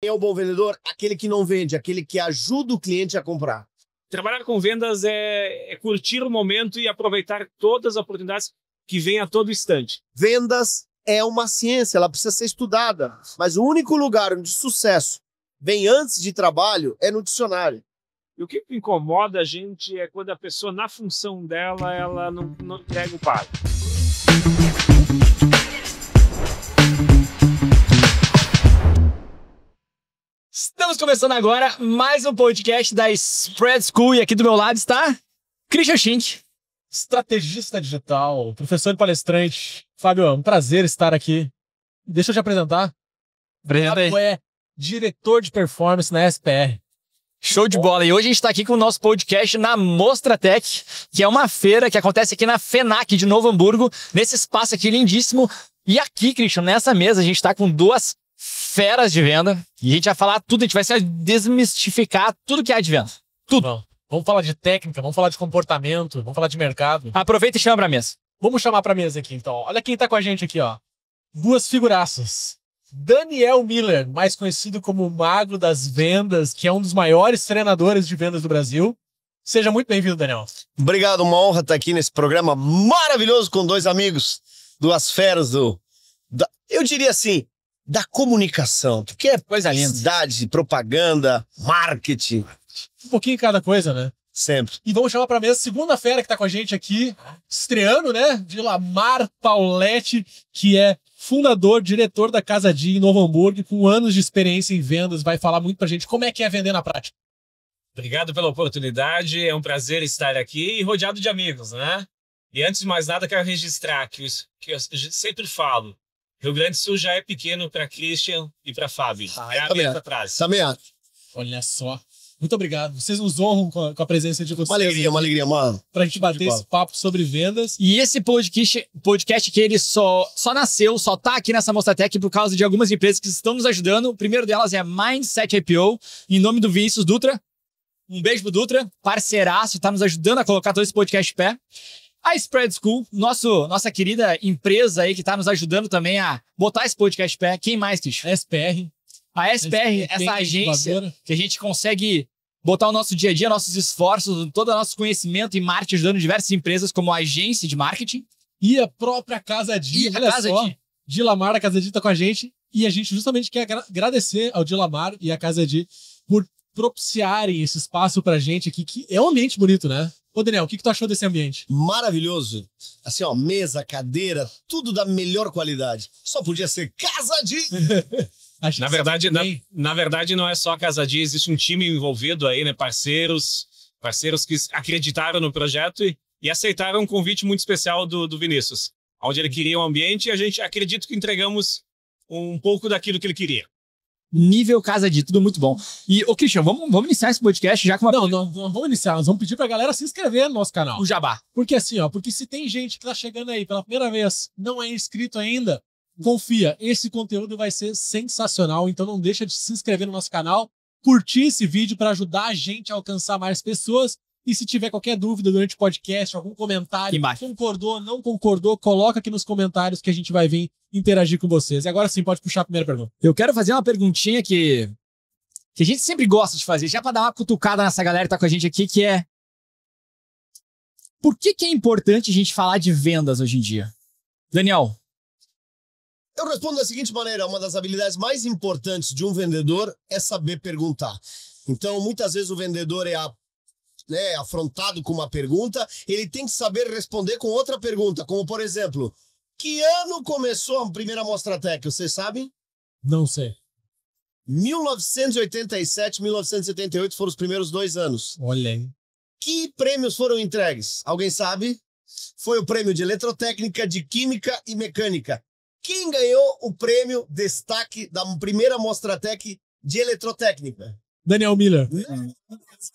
É o bom vendedor? Aquele que não vende, aquele que ajuda o cliente a comprar. Trabalhar com vendas é curtir o momento e aproveitar todas as oportunidades que vêm a todo instante. Vendas é uma ciência, ela precisa ser estudada. Mas o único lugar onde sucesso vem antes de trabalho é no dicionário. E o que incomoda a gente é quando a pessoa, na função dela, ela não entrega o pago. Estamos começando agora mais um podcast da Spread School e aqui do meu lado está Christian Schink, estrategista digital, professor e palestrante. Fábio, é um prazer estar aqui. Deixa eu te apresentar. Apresenta aí. Fábio é diretor de performance na SPR. Show de bola. E hoje a gente está aqui com o nosso podcast na Mostratec, que é uma feira que acontece aqui na FENAC de Novo Hamburgo, nesse espaço aqui lindíssimo. E aqui, Christian, nessa mesa a gente está com duas feras de venda e a gente vai falar tudo, a gente vai desmistificar tudo que há de venda. Tudo. Bom, vamos falar de técnica, vamos falar de comportamento, vamos falar de mercado. Aproveita e chama pra mesa. Vamos chamar pra mesa aqui, então. Olha quem tá com a gente aqui, ó. Duas figuraças. Daniel Miller, mais conhecido como o Mago das Vendas, que é um dos maiores treinadores de vendas do Brasil. Seja muito bem-vindo, Daniel. Obrigado, uma honra estar aqui nesse programa maravilhoso com dois amigos, duas feras eu diria assim, da comunicação, porque é Coisa linda. publicidade, propaganda, marketing, Um pouquinho em cada coisa, né? sempre. E vamos chamar pra mesa a segunda fera que tá com a gente aqui, estreando, né? Dilamar Pauletti, que é fundador, diretor da Casa Di em Novo Hamburgo, com anos de experiência em vendas, vai falar muito pra gente como é que é vender na prática. Obrigado pela oportunidade, é um prazer estar aqui e rodeado de amigos, né? E antes de mais nada, quero registrar que eu sempre falo, Rio Grande do Sul já é pequeno para Christian e para Fábio. É a mesma frase. Também acho. Olha só. Muito obrigado. Vocês nos honram com a presença de vocês. Uma alegria, mano. Pra gente bater esse papo sobre vendas. E esse podcast que ele só nasceu, só tá aqui nessa Mostratec por causa de algumas empresas que estão nos ajudando. O primeiro delas é a Mindset IPO, em nome do Vinícius Dutra. Um beijo pro Dutra, parceiraço, tá nos ajudando a colocar todo esse podcast de pé. A Spread School, nossa querida empresa aí que tá nos ajudando também a botar esse podcast de pé. Quem mais, Christian? SPR. A SPR, essa agência que a gente consegue botar o nosso dia a dia, nossos esforços, todo o nosso conhecimento em marketing, ajudando diversas empresas como agência de marketing. E a própria Casa Di. Olha só. Dilamar da Casa Di tá com a gente. E a gente justamente quer agradecer ao Dilamar e à Casa Di por propiciarem esse espaço pra gente aqui, que é um ambiente bonito, né? Ô, Daniel, o que tu achou desse ambiente? Maravilhoso. Assim, ó, mesa, cadeira, tudo da melhor qualidade. Só podia ser Casa Di. Na verdade, não é só a Casa Di, existe um time envolvido aí, né? Parceiros que acreditaram no projeto e aceitaram um convite muito especial do Vinícius, onde ele queria um ambiente e a gente acredita que entregamos um pouco daquilo que ele queria. Nível Casa Di, tudo muito bom. E, ô Christian, vamos iniciar esse podcast já com uma... Não vamos iniciar. Nós vamos pedir pra galera se inscrever no nosso canal. O jabá. Porque assim, ó, porque se tem gente que tá chegando aí pela primeira vez, não é inscrito ainda, confia, esse conteúdo vai ser sensacional, então não deixa de se inscrever no nosso canal, curtir esse vídeo para ajudar a gente a alcançar mais pessoas. E se tiver qualquer dúvida durante o podcast, algum comentário, concordou, não concordou, coloca aqui nos comentários que a gente vai vir interagir com vocês. E agora sim, pode puxar a primeira pergunta. Eu quero fazer uma perguntinha que a gente sempre gosta de fazer, já para dar uma cutucada nessa galera que tá com a gente aqui, que é: por que é importante a gente falar de vendas hoje em dia? Daniel. Eu respondo da seguinte maneira, uma das habilidades mais importantes de um vendedor é saber perguntar. Então, muitas vezes o vendedor é afrontado com uma pergunta, ele tem que saber responder com outra pergunta, como por exemplo, que ano começou a primeira Mostratec, vocês sabem? Não sei. 1987, 1978 foram os primeiros 2 anos. Olha aí. Que prêmios foram entregues? Alguém sabe? Foi o prêmio de Eletrotécnica, de Química e Mecânica. Quem ganhou o prêmio destaque da primeira Mostratec de Eletrotécnica? Daniel Miller.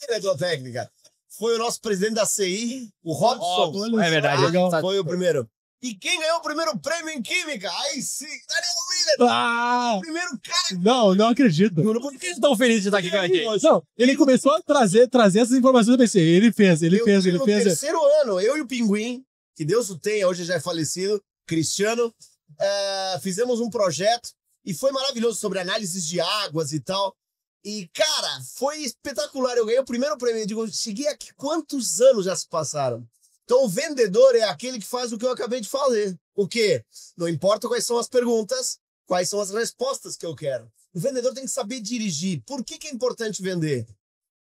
Eletrotécnica. Foi o nosso presidente da CI, o Robson. É verdade. Foi o primeiro. E quem ganhou o primeiro prêmio em Química? Aí sim, Daniel Miller. Ah! Primeiro cara. Não acredito. Por que vocês estão felizes de estar aqui com a gente? Não, ele começou a trazer essas informações do PC. Ele fez. No terceiro ano, eu e o Pinguim, que Deus o tenha, hoje já é falecido, Cristiano, fizemos um projeto E foi maravilhoso sobre análises de águas e tal. E, cara, foi espetacular. Eu ganhei o primeiro prêmio. Eu digo, cheguei aqui, quantos anos já se passaram? Então, o vendedor é aquele que faz o que eu acabei de fazer. O quê? Não importa quais são as perguntas, quais são as respostas que eu quero. O vendedor tem que saber dirigir. Por que é importante vender?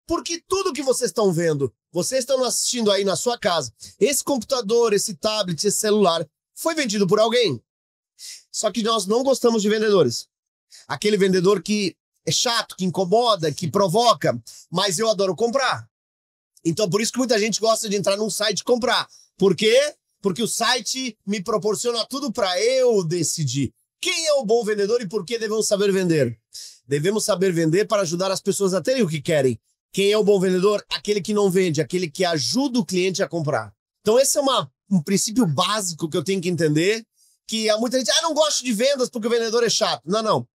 Porque tudo que vocês estão vendo, vocês estão assistindo aí na sua casa, esse computador, esse tablet, esse celular, foi vendido por alguém. Só que nós não gostamos de vendedores. Aquele vendedor que é chato, que incomoda, que provoca, mas eu adoro comprar. Então, por isso que muita gente gosta de entrar num site e comprar. Por quê? Porque o site me proporciona tudo para eu decidir. Quem é o bom vendedor e por que devemos saber vender? Devemos saber vender para ajudar as pessoas a terem o que querem. Quem é o bom vendedor? Aquele que não vende, aquele que ajuda o cliente a comprar. Então esse é um princípio básico que eu tenho que entender, que há muita gente, não gosto de vendas porque o vendedor é chato. Não.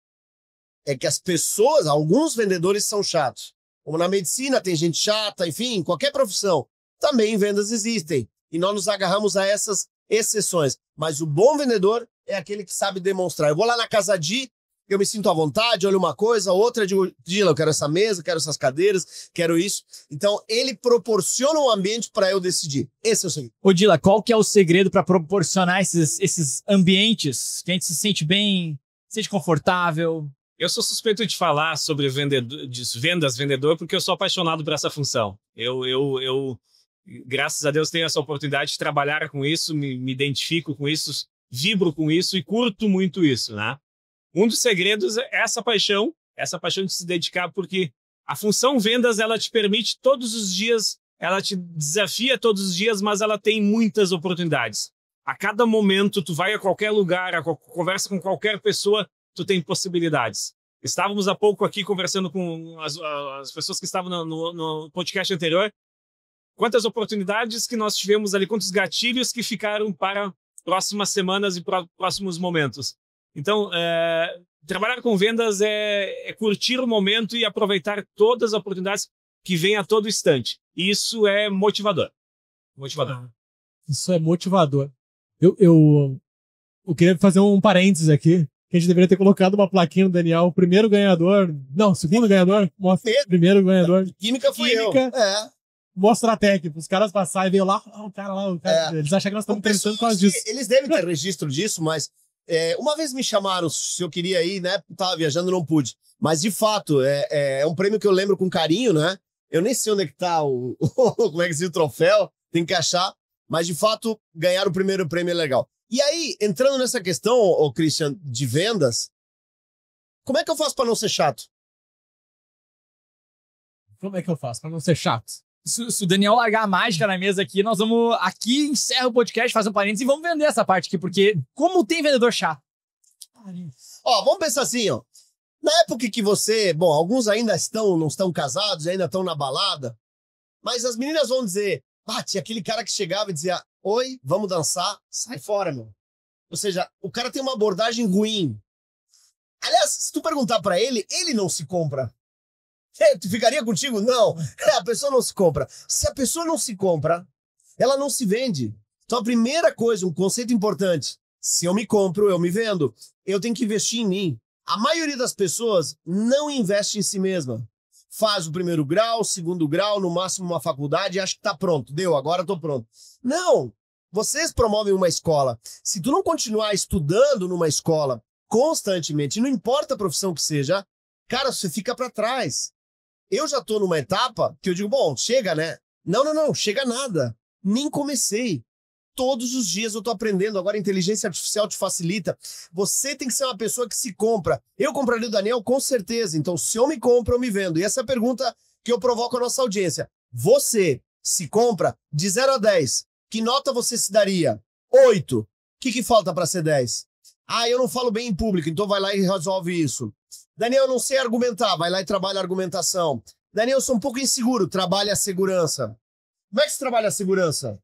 É que as pessoas, alguns vendedores são chatos. Como na medicina tem gente chata, enfim, em qualquer profissão. Também vendas existem. E nós nos agarramos a essas exceções. Mas o bom vendedor é aquele que sabe demonstrar. Eu vou lá na Casa Di, eu me sinto à vontade, olho uma coisa, outra, digo, Dila, eu quero essa mesa, quero essas cadeiras, quero isso. Então, ele proporciona um ambiente para eu decidir. Esse é o segredo. Ô, Dila, qual que é o segredo para proporcionar esses ambientes que a gente se sente bem, se sente confortável? Eu sou suspeito de falar sobre vendas, vendedor, porque eu sou apaixonado por essa função. Eu graças a Deus, tenho essa oportunidade de trabalhar com isso, me identifico com isso, vibro com isso e curto muito isso, né? Um dos segredos é essa paixão de se dedicar, porque a função vendas, ela te permite todos os dias, ela te desafia todos os dias, mas ela tem muitas oportunidades. A cada momento, tu vai a qualquer lugar, conversa com qualquer pessoa, tu tem possibilidades. Estávamos há pouco aqui conversando com as pessoas que estavam no podcast anterior. Quantas oportunidades que nós tivemos ali, quantos gatilhos que ficaram para próximas semanas e próximos momentos. Então, trabalhar com vendas é curtir o momento e aproveitar todas as oportunidades que vêm a todo instante. E isso é motivador. Isso é motivador. Eu queria fazer um parênteses aqui, que a gente deveria ter colocado uma plaquinha no Daniel, o primeiro ganhador, não, o segundo ganhador, mostra o primeiro ganhador. Química fui eu. Mostra a técnica, os caras passarem e veio lá, o cara lá, eles acham que nós estamos pensando com disso. Eles devem ter registro disso, mas uma vez me chamaram se eu queria ir, né? Tava viajando, não pude. Mas, de fato, é um prêmio que eu lembro com carinho, né? Eu nem sei onde é que tá como é que diz o troféu, tem que achar. Mas, de fato, ganhar o primeiro prêmio é legal. E aí, entrando nessa questão, Christian, de vendas, como é que eu faço para não ser chato? Como é que eu faço para não ser chato? Se o Daniel largar a mágica na mesa aqui, nós vamos aqui, encerra o podcast, faz um parênteses e vamos vender essa parte aqui, porque como tem vendedor chato? Vamos pensar assim, ó. Na época que você, alguns ainda não estão casados, ainda estão na balada, mas as meninas vão dizer, tinha aquele cara que chegava e dizia, oi, vamos dançar, sai fora, meu. Ou seja, o cara tem uma abordagem ruim. Aliás, se tu perguntar pra ele, ele não se compra. Tu ficaria contigo? Não. A pessoa não se compra. Se a pessoa não se compra, ela não se vende. Então, a primeira coisa, um conceito importante, se eu me compro, eu me vendo. Eu tenho que investir em mim. A maioria das pessoas não investe em si mesma. Faz o primeiro grau, segundo grau, no máximo uma faculdade e acha que tá pronto. Deu, agora tô pronto. Não! Vocês promovem uma escola. Se tu não continuar estudando numa escola constantemente, não importa a profissão que seja, cara, você fica para trás. Eu já tô numa etapa que eu digo, chega, né? Não, chega nada. Nem comecei. Todos os dias eu tô aprendendo. Agora a inteligência artificial te facilita. Você tem que ser uma pessoa que se compra. Eu compraria o Daniel com certeza. Então, se eu me compro, eu me vendo. E essa é a pergunta que eu provoco a nossa audiência. Você se compra de 0 a 10. Que nota você se daria? 8. O que falta para ser 10? Eu não falo bem em público, então vai lá e resolve isso. Daniel, eu não sei argumentar, vai lá e trabalha a argumentação. Daniel, eu sou um pouco inseguro, trabalha a segurança. Como é que se trabalha a segurança?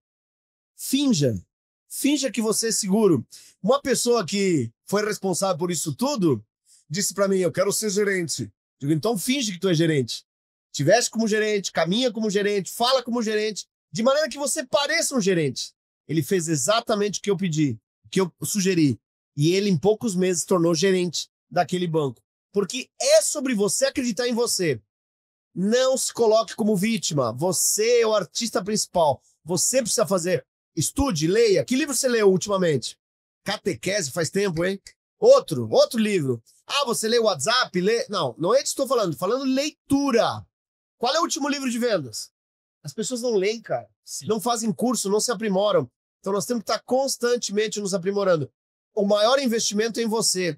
Finja que você é seguro. Uma pessoa que foi responsável por isso tudo, disse pra mim, eu quero ser gerente. Digo, então finge que tu é gerente. Te veste como gerente, caminha como gerente, fala como gerente, de maneira que você pareça um gerente. Ele fez exatamente o que eu pedi, o que eu sugeri. E ele, em poucos meses, se tornou gerente daquele banco. Porque é sobre você acreditar em você. Não se coloque como vítima. Você é o artista principal. Você precisa fazer. Estude, leia. Que livro você leu ultimamente? Catequese, faz tempo, hein? Outro livro. Ah, você lê o WhatsApp? Não é isso que estou falando. Falando leitura. Qual é o último livro de vendas? As pessoas não leem, cara. Sim. Não fazem curso, não se aprimoram. Então nós temos que estar constantemente nos aprimorando. O maior investimento é em você.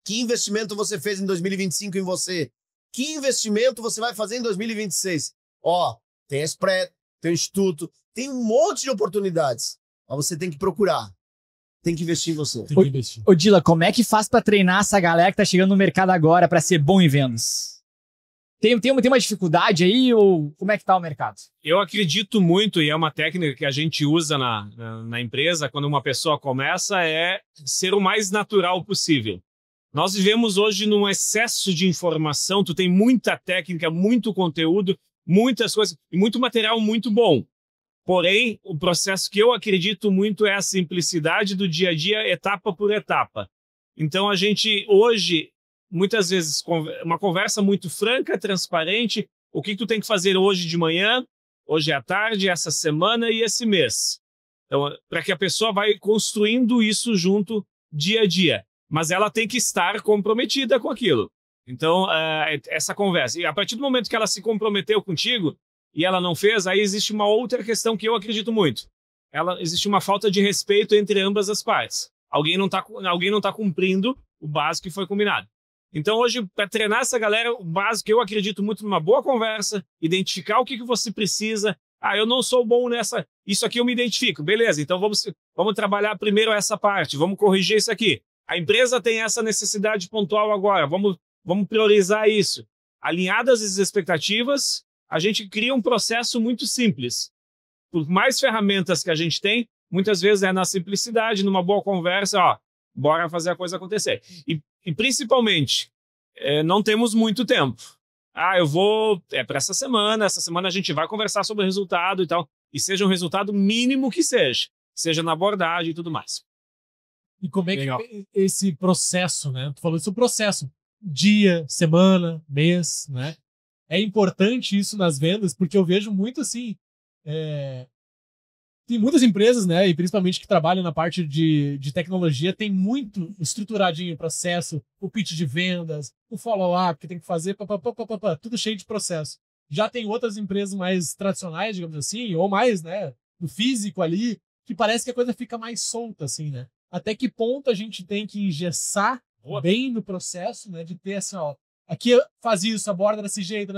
Que investimento você fez em 2025 em você? Que investimento você vai fazer em 2026? Ó, tem a Spread, tem o Instituto, tem um monte de oportunidades. Mas você tem que procurar. Tem que investir em você. Tem que investir. Ô, Dila, como é que faz pra treinar essa galera que tá chegando no mercado agora pra ser bom em vendas? Tem uma dificuldade aí ou como é que tá o mercado? Eu acredito muito, e é uma técnica que a gente usa na empresa, quando uma pessoa começa, é ser o mais natural possível. Nós vivemos hoje num excesso de informação, tu tem muita técnica, muito conteúdo, muitas coisas, e muito material muito bom. Porém, o processo que eu acredito muito é a simplicidade do dia a dia, etapa por etapa. Então, a gente hoje, muitas vezes, uma conversa muito franca, transparente, o que tu tem que fazer hoje de manhã, hoje à tarde, essa semana e esse mês. Então, para que a pessoa vai construindo isso junto dia a dia. Mas ela tem que estar comprometida com aquilo. Então, essa conversa. E a partir do momento que ela se comprometeu contigo e ela não fez, aí existe uma outra questão que eu acredito muito. Existe uma falta de respeito entre ambas as partes. Alguém não tá cumprindo o básico que foi combinado. Então, hoje, para treinar essa galera, o básico, eu acredito muito numa boa conversa, identificar o que você precisa. Ah, eu não sou bom nessa... Isso aqui eu me identifico. Beleza, então vamos trabalhar primeiro essa parte, vamos corrigir isso aqui. A empresa tem essa necessidade pontual agora, vamos priorizar isso. Alinhadas as expectativas, a gente cria um processo muito simples. Por mais ferramentas que a gente tem, muitas vezes é na simplicidade, numa boa conversa, ó, bora fazer a coisa acontecer. E principalmente, não temos muito tempo. Ah, eu vou... para essa semana a gente vai conversar sobre o resultado e tal, e seja um resultado mínimo que seja na abordagem e tudo mais. E como é que esse processo, né? Tu falou isso, o processo, dia, semana, mês, né? É importante isso nas vendas, porque eu vejo muito assim, tem muitas empresas, né? E principalmente que trabalham na parte de tecnologia, tem muito estruturadinho o processo, o pitch de vendas, o follow-up que tem que fazer, tudo cheio de processo. Já tem outras empresas mais tradicionais, digamos assim, ou mais, né? No físico ali, que parece que a coisa fica mais solta, assim, né? Até que ponto a gente tem que engessar bem no processo, né? De ter assim, ó, aqui faz isso, aborda desse jeito,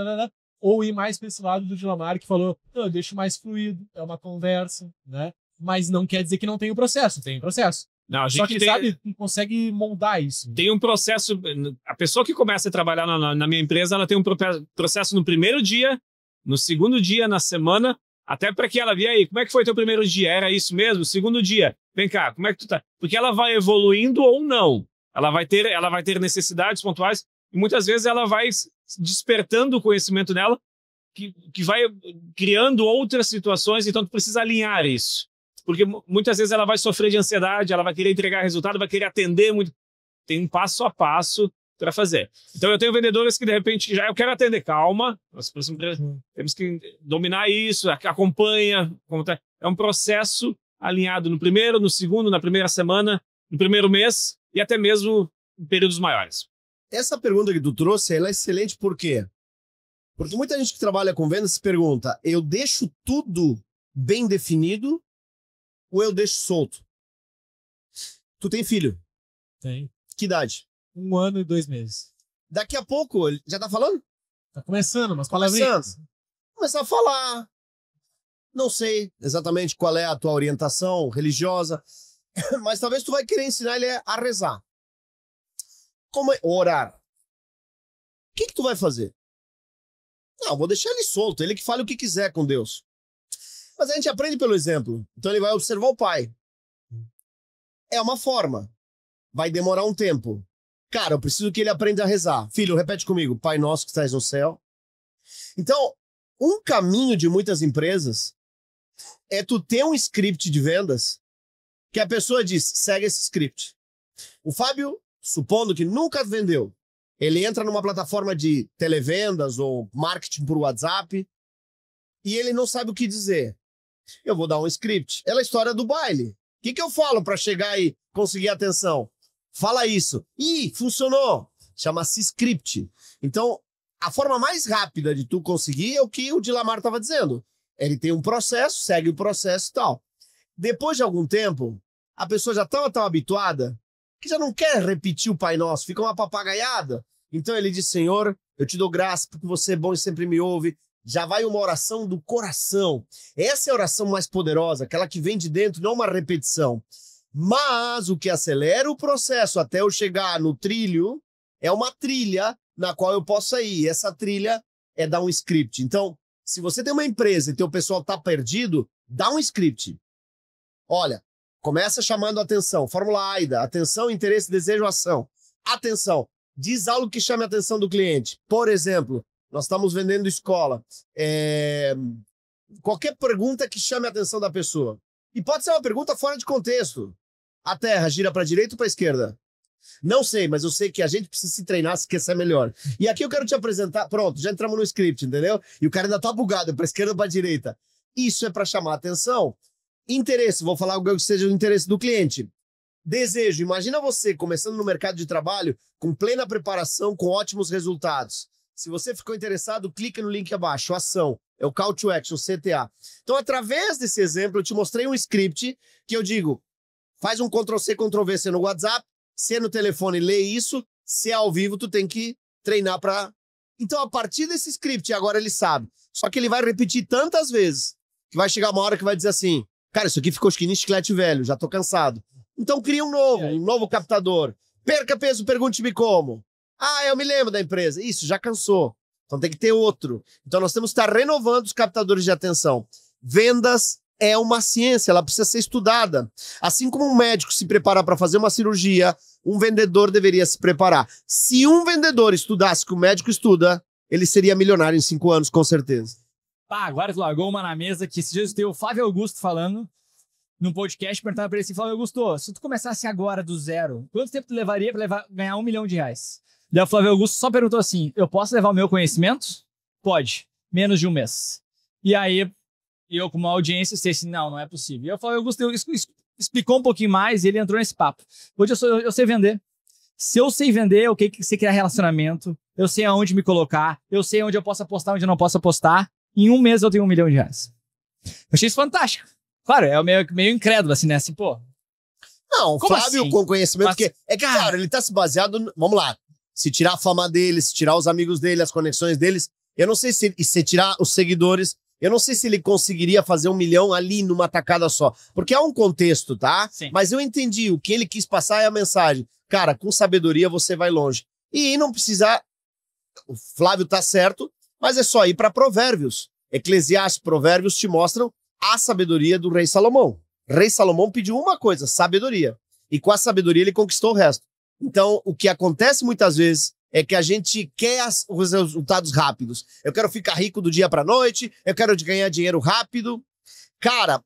ou ir mais para esse lado do Dilamar, que falou, não, eu deixo mais fluido, é uma conversa, né? Mas não quer dizer que não tem o processo, tem processo. Não, a gente Só que, sabe, consegue moldar isso. Tem um processo, a pessoa que começa a trabalhar na minha empresa, ela tem um processo no primeiro dia, no segundo dia, na semana, até para que ela veja aí, como é que foi teu primeiro dia? Era isso mesmo? Segundo dia, vem cá, como é que tu tá? Porque ela vai evoluindo ou não. Ela vai ter necessidades pontuais e muitas vezes ela vai despertando o conhecimento dela que vai criando outras situações, então tu precisa alinhar isso. Porque muitas vezes ela vai sofrer de ansiedade, ela vai querer entregar resultado, vai querer atender muito. Tem um passo a passo para fazer. Então eu tenho vendedores que de repente eu quero atender, calma, nós temos que dominar isso, acompanha, é um processo alinhado no primeiro, no segundo, na primeira semana, no primeiro mês e até mesmo em períodos maiores. Essa pergunta que tu trouxe, ela é excelente por quê? Porque muita gente que trabalha com vendas se pergunta, eu deixo tudo bem definido ou eu deixo solto? Tu tem filho? Tem. Que idade? 1 ano e 2 meses. Daqui a pouco, ele já tá falando? Tá começando, umas palavrinhas. Começar a falar. Não sei exatamente qual é a tua orientação religiosa, mas talvez tu vai querer ensinar ele a rezar. Como orar. O que tu vai fazer? Não, vou deixar ele solto, ele que fale o que quiser com Deus. Mas a gente aprende pelo exemplo. Então ele vai observar o pai. É uma forma. Vai demorar um tempo. Cara, eu preciso que ele aprenda a rezar. Filho, repete comigo. Pai nosso que estás no céu. Então, um caminho de muitas empresas é tu ter um script de vendas que a pessoa diz, segue esse script. O Fábio supondo que nunca vendeu, ele entra numa plataforma de televendas ou marketing por WhatsApp e ele não sabe o que dizer. Eu vou dar um script. É a história do baile. O que eu falo para chegar e conseguir atenção? Fala isso. Ih, funcionou. Chama-se script. Então, a forma mais rápida de tu conseguir é o que o Dilamar estava dizendo. Ele tem um processo, segue o processo e tal. Depois de algum tempo, a pessoa já estava tão habituada que já não quer repetir o Pai Nosso, fica uma papagaiada. Então ele diz, Senhor, eu te dou graça porque você é bom e sempre me ouve. Já vai uma oração do coração. Essa é a oração mais poderosa, aquela que vem de dentro, não uma repetição. Mas o que acelera o processo até eu chegar no trilho é uma trilha na qual eu posso sair. Essa trilha é dar um script. Então, se você tem uma empresa e teu pessoal está perdido, dá um script. Olha, começa chamando a atenção. Fórmula AIDA, atenção, interesse, desejo, ação. Atenção, diz algo que chame a atenção do cliente. Por exemplo, nós estamos vendendo escola. Qualquer pergunta que chame a atenção da pessoa. E pode ser uma pergunta fora de contexto. A Terra gira para a direita ou para a esquerda? Não sei, mas eu sei que a gente precisa se treinar se quer ser melhor. E aqui eu quero te apresentar... Pronto, já entramos no script, entendeu? E o cara ainda tá bugado, é para a esquerda ou para a direita. Isso é para chamar a atenção. Interesse, vou falar algo que seja o interesse do cliente. Desejo, imagina você começando no mercado de trabalho com plena preparação, com ótimos resultados. Se você ficou interessado, clica no link abaixo, ação, é o Call to Action, CTA. Então, através desse exemplo, eu te mostrei um script que eu digo, faz um Ctrl-C, Ctrl-V, se é no WhatsApp, se é no telefone, lê isso, se é ao vivo, tu tem que treinar para... Então, a partir desse script, agora ele sabe. Só que ele vai repetir tantas vezes que vai chegar uma hora que vai dizer assim, cara, isso aqui ficou que nem chiclete velho, já tô cansado. Então cria um novo captador. Perca peso, pergunte-me como. Ah, eu me lembro da empresa. Isso, já cansou. Então tem que ter outro. Então nós temos que estar renovando os captadores de atenção. Vendas é uma ciência, ela precisa ser estudada. Assim como um médico se prepara para fazer uma cirurgia, um vendedor deveria se preparar. Se um vendedor estudasse o que o médico estuda, ele seria milionário em 5 anos, com certeza. Pá, agora tu largou uma na mesa que esses dias tem o Flávio Augusto falando num podcast, perguntando pra ele assim, Flávio Augusto, se tu começasse agora do zero, quanto tempo tu levaria pra ganhar R$1 milhão? Daí o Flávio Augusto só perguntou assim, eu posso levar o meu conhecimento? Pode, menos de 1 mês. E aí, eu como audiência, sei assim, não é possível. E o Flávio Augusto explicou um pouquinho mais e ele entrou nesse papo. Hoje eu sei vender. Se eu sei vender, eu sei criar relacionamento, eu sei aonde me colocar, eu sei onde eu posso apostar, onde eu não posso apostar. Em 1 mês eu tenho R$1 milhão. Eu achei isso fantástico. Claro, é meio incrédulo, assim, né? Assim, pô. Não, o Flávio assim? com conhecimento, Mas, porque é que, cara, ele tá se baseado. Vamos lá. Se tirar a fama dele, se tirar os amigos dele, as conexões deles, eu não sei se tirar os seguidores, eu não sei se ele conseguiria fazer 1 milhão ali numa tacada só. Porque há um contexto, tá? Sim. Mas eu entendi. O que ele quis passar é a mensagem. Cara, com sabedoria você vai longe. E não precisa. O Flávio tá certo, mas é só ir para Provérbios. Eclesiastes, Provérbios te mostram a sabedoria do rei Salomão. Rei Salomão pediu uma coisa, sabedoria. E com a sabedoria ele conquistou o resto. Então, o que acontece muitas vezes é que a gente quer os resultados rápidos. Eu quero ficar rico do dia para noite, eu quero ganhar dinheiro rápido. Cara,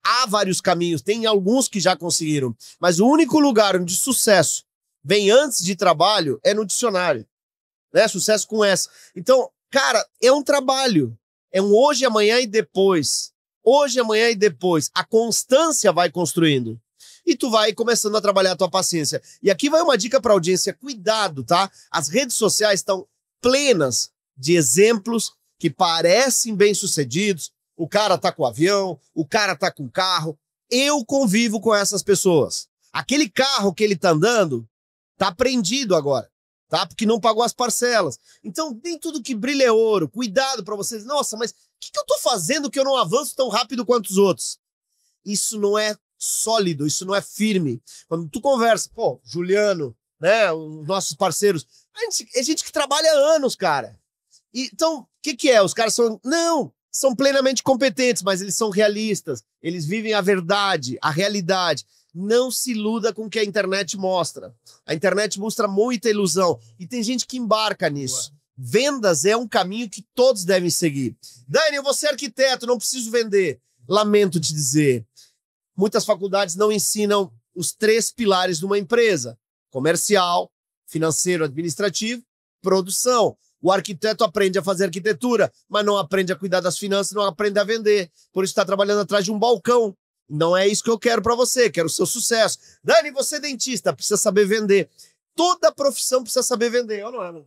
há vários caminhos, tem alguns que já conseguiram, mas o único lugar onde sucesso vem antes de trabalho é no dicionário. Né? Sucesso com essa. Então, cara, é um trabalho. É um hoje, amanhã e depois. Hoje, amanhã e depois. A constância vai construindo. E tu vai começando a trabalhar a tua paciência. E aqui vai uma dica para a audiência. Cuidado, tá? As redes sociais estão plenas de exemplos que parecem bem-sucedidos. O cara tá com o avião, o cara tá com o carro. Eu convivo com essas pessoas. Aquele carro que ele tá andando tá apreendido agora. Tá? Porque não pagou as parcelas. Então, nem tudo que brilha é ouro. Cuidado para vocês. Nossa, mas o que eu tô fazendo que eu não avanço tão rápido quanto os outros? Isso não é sólido, isso não é firme. Quando tu conversa, pô, Juliano, né, os nossos parceiros, é gente que trabalha há anos, cara. E, então, o que é? Os caras são plenamente competentes, mas eles são realistas. Eles vivem a verdade, a realidade. Não se iluda com o que a internet mostra. A internet mostra muita ilusão. E tem gente que embarca nisso. Vendas é um caminho que todos devem seguir. Dani, eu vou ser arquiteto, não preciso vender. Lamento te dizer. Muitas faculdades não ensinam os 3 pilares de uma empresa. comercial, financeiro, administrativo, produção. O arquiteto aprende a fazer arquitetura, mas não aprende a cuidar das finanças, não aprende a vender. Por isso está trabalhando atrás de um balcão. Não é isso que eu quero para você, quero o seu sucesso. Dani, você é dentista, precisa saber vender. Toda profissão precisa saber vender, ou não é?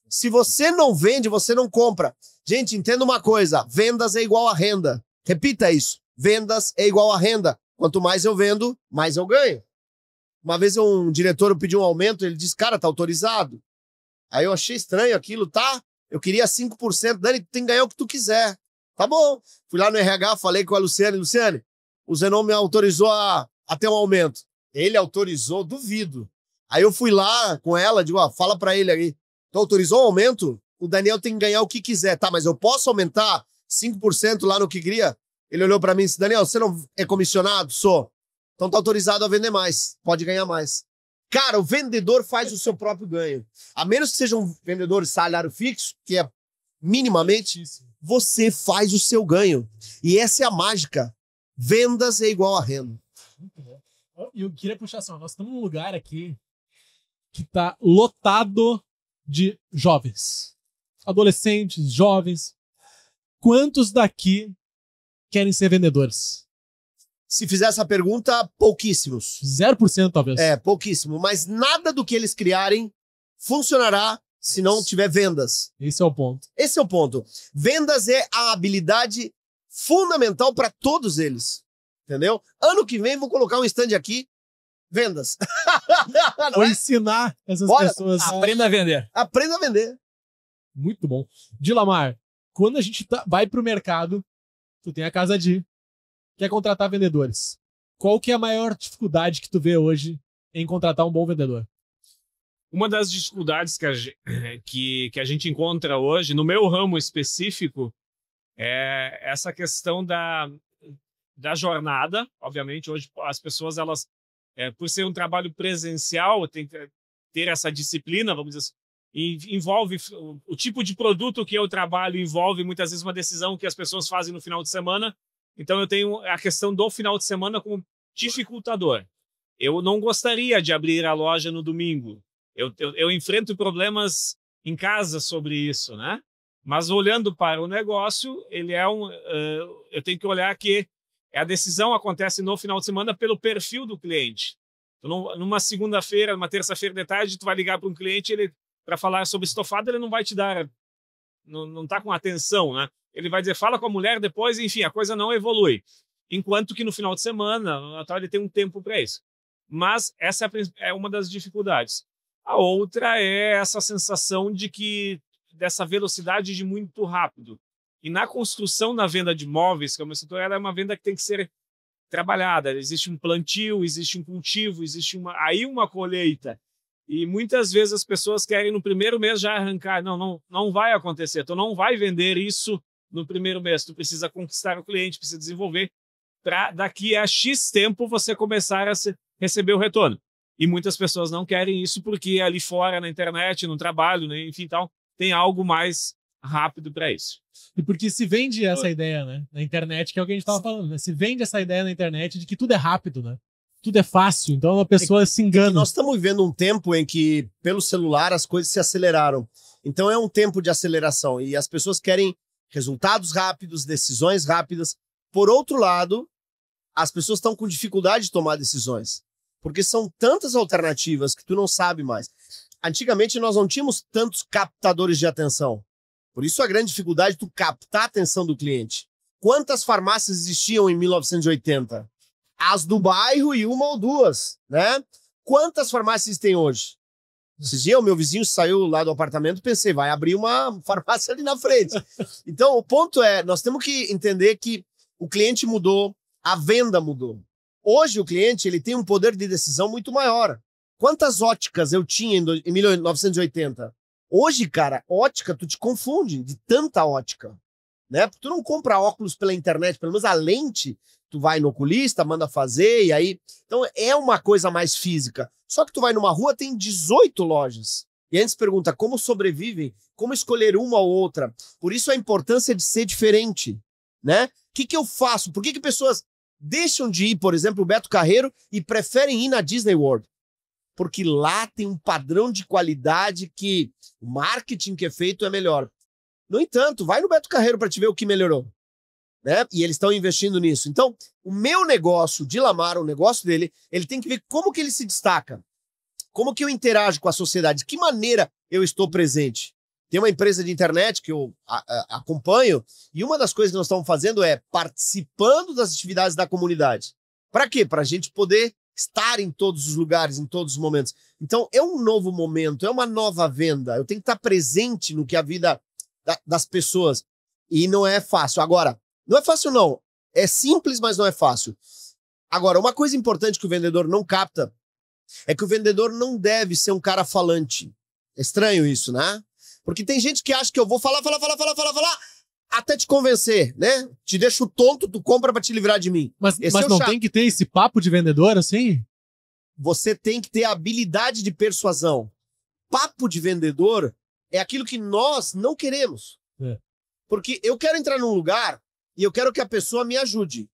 Se você não vende, você não compra. Gente, entenda uma coisa, vendas é igual a renda. Repita isso, vendas é igual a renda. Quanto mais eu vendo, mais eu ganho. Uma vez um diretor pediu um aumento, ele disse, cara, tá autorizado. Aí eu achei estranho aquilo, tá? Eu queria 5%, Dani, tu tem que ganhar o que tu quiser. Tá bom. Fui lá no RH, falei com a Luciane, o Zenon me autorizou a ter um aumento. Ele autorizou, duvido. Aí eu fui lá com ela, digo, ó, fala pra ele aí. Tu autorizou o aumento? O Daniel tem que ganhar o que quiser. Tá, mas eu posso aumentar 5% lá no que queria? Ele olhou pra mim e disse, Daniel, você não é comissionado? Sou. Então tá autorizado a vender mais. Pode ganhar mais. Cara, o vendedor faz o seu próprio ganho. A menos que seja um vendedor de salário fixo, que é minimamente, você faz o seu ganho. E essa é a mágica. Vendas é igual a renda. Muito bom. Eu queria puxar assim, nós estamos num lugar aqui que tá lotado de jovens. Adolescentes, jovens. Quantos daqui querem ser vendedores? Se fizer essa pergunta, pouquíssimos. 0% talvez. É, pouquíssimo. Mas nada do que eles criarem funcionará se não tiver vendas. Esse é o ponto. Esse é o ponto. Vendas é a habilidade fundamental para todos eles. Entendeu? Ano que vem vou colocar um stand aqui. Vendas. Vou ensinar essas pessoas. Aprenda a vender. Aprenda a vender. Muito bom. Dilamar, quando a gente vai pro mercado, tu tem a Casa Di, quer contratar vendedores. Qual que é a maior dificuldade que tu vê hoje em contratar um bom vendedor? Uma das dificuldades que a gente encontra hoje, no meu ramo específico, é essa questão da jornada. Obviamente, hoje as pessoas, elas, por ser um trabalho presencial, tem que ter essa disciplina, vamos dizer assim, e envolve o tipo de produto que eu trabalho, envolve muitas vezes uma decisão que as pessoas fazem no final de semana. Então eu tenho a questão do final de semana como dificultador. Eu não gostaria de abrir a loja no domingo. Eu enfrento problemas em casa sobre isso, né? Mas olhando para o negócio, ele é eu tenho que olhar que a decisão acontece no final de semana pelo perfil do cliente. Então, numa segunda-feira, numa terça-feira de tarde, tu vai ligar para um cliente, ele para falar sobre estofado, ele não vai te dar, não tá com atenção, né? Ele vai dizer, fala com a mulher depois, enfim, a coisa não evolui. Enquanto que no final de semana, no Natal, ele tem um tempo para isso. Mas essa é uma das dificuldades. A outra é essa sensação dessa velocidade de muito rápido. E na construção, na venda de imóveis, que é o meu setor, ela é uma venda que tem que ser trabalhada. Existe um plantio, existe um cultivo, existe uma colheita. E muitas vezes as pessoas querem no primeiro mês já arrancar. Não vai acontecer. Tu não vai vender isso no primeiro mês. Tu precisa conquistar o cliente, precisa desenvolver para daqui a X tempo você começar a receber o retorno. E muitas pessoas não querem isso porque ali fora, na internet, no trabalho, né, enfim, tal, tem algo mais rápido para isso. E porque se vende essa ideia, né, na internet, que é o que a gente estava falando, né? Se vende essa ideia na internet de que tudo é rápido, né? Tudo é fácil, então a pessoa se engana. Nós estamos vivendo um tempo em que, pelo celular, as coisas se aceleraram. Então é um tempo de aceleração e as pessoas querem resultados rápidos, decisões rápidas. Por outro lado, as pessoas estão com dificuldade de tomar decisões, porque são tantas alternativas que tu não sabe mais. Antigamente nós não tínhamos tantos captadores de atenção. Por isso a grande dificuldade de tu captar a atenção do cliente. Quantas farmácias existiam em 1980? As do bairro e uma ou duas, né? Quantas farmácias tem hoje? Esses dias o meu vizinho saiu lá do apartamento, pensei, vai abrir uma farmácia ali na frente. Então o ponto é, nós temos que entender que o cliente mudou, a venda mudou. Hoje o cliente ele tem um poder de decisão muito maior. Quantas óticas eu tinha em 1980? Hoje, cara, ótica, tu te confunde de tanta ótica, né? Porque tu não compra óculos pela internet, pelo menos a lente, tu vai no oculista, manda fazer, e aí... Então é uma coisa mais física. Só que tu vai numa rua, tem 18 lojas. E a gente se pergunta como sobrevivem, como escolher uma ou outra. Por isso a importância de ser diferente, né? O que eu faço? Por que pessoas deixam de ir, por exemplo, o Beto Carreiro e preferem ir na Disney World? porque lá tem um padrão de qualidade que o marketing que é feito é melhor. No entanto, vai no Beto Carreiro para te ver o que melhorou. Né? E eles estão investindo nisso. Então, o meu negócio de Lamar, o negócio dele, ele tem que ver como que ele se destaca. Como que eu interajo com a sociedade, de que maneira eu estou presente. Tem uma empresa de internet que eu acompanho, e uma das coisas que nós estamos fazendo é participando das atividades da comunidade. Para quê? Para a gente poder estar em todos os lugares, em todos os momentos. Então, é um novo momento, é uma nova venda. Eu tenho que estar presente no que a vida das pessoas. E não é fácil. Agora, não é fácil, não. É simples, mas não é fácil. Agora, uma coisa importante que o vendedor não capta é que o vendedor não deve ser um cara falante. É estranho isso, né? Porque tem gente que acha que eu vou falar, até te convencer, né? Te deixo tonto, tu compra pra te livrar de mim. Mas não tem que ter esse papo de vendedor, assim? Você tem que ter a habilidade de persuasão. Papo de vendedor é aquilo que nós não queremos. É. Porque eu quero entrar num lugar e eu quero que a pessoa me ajude.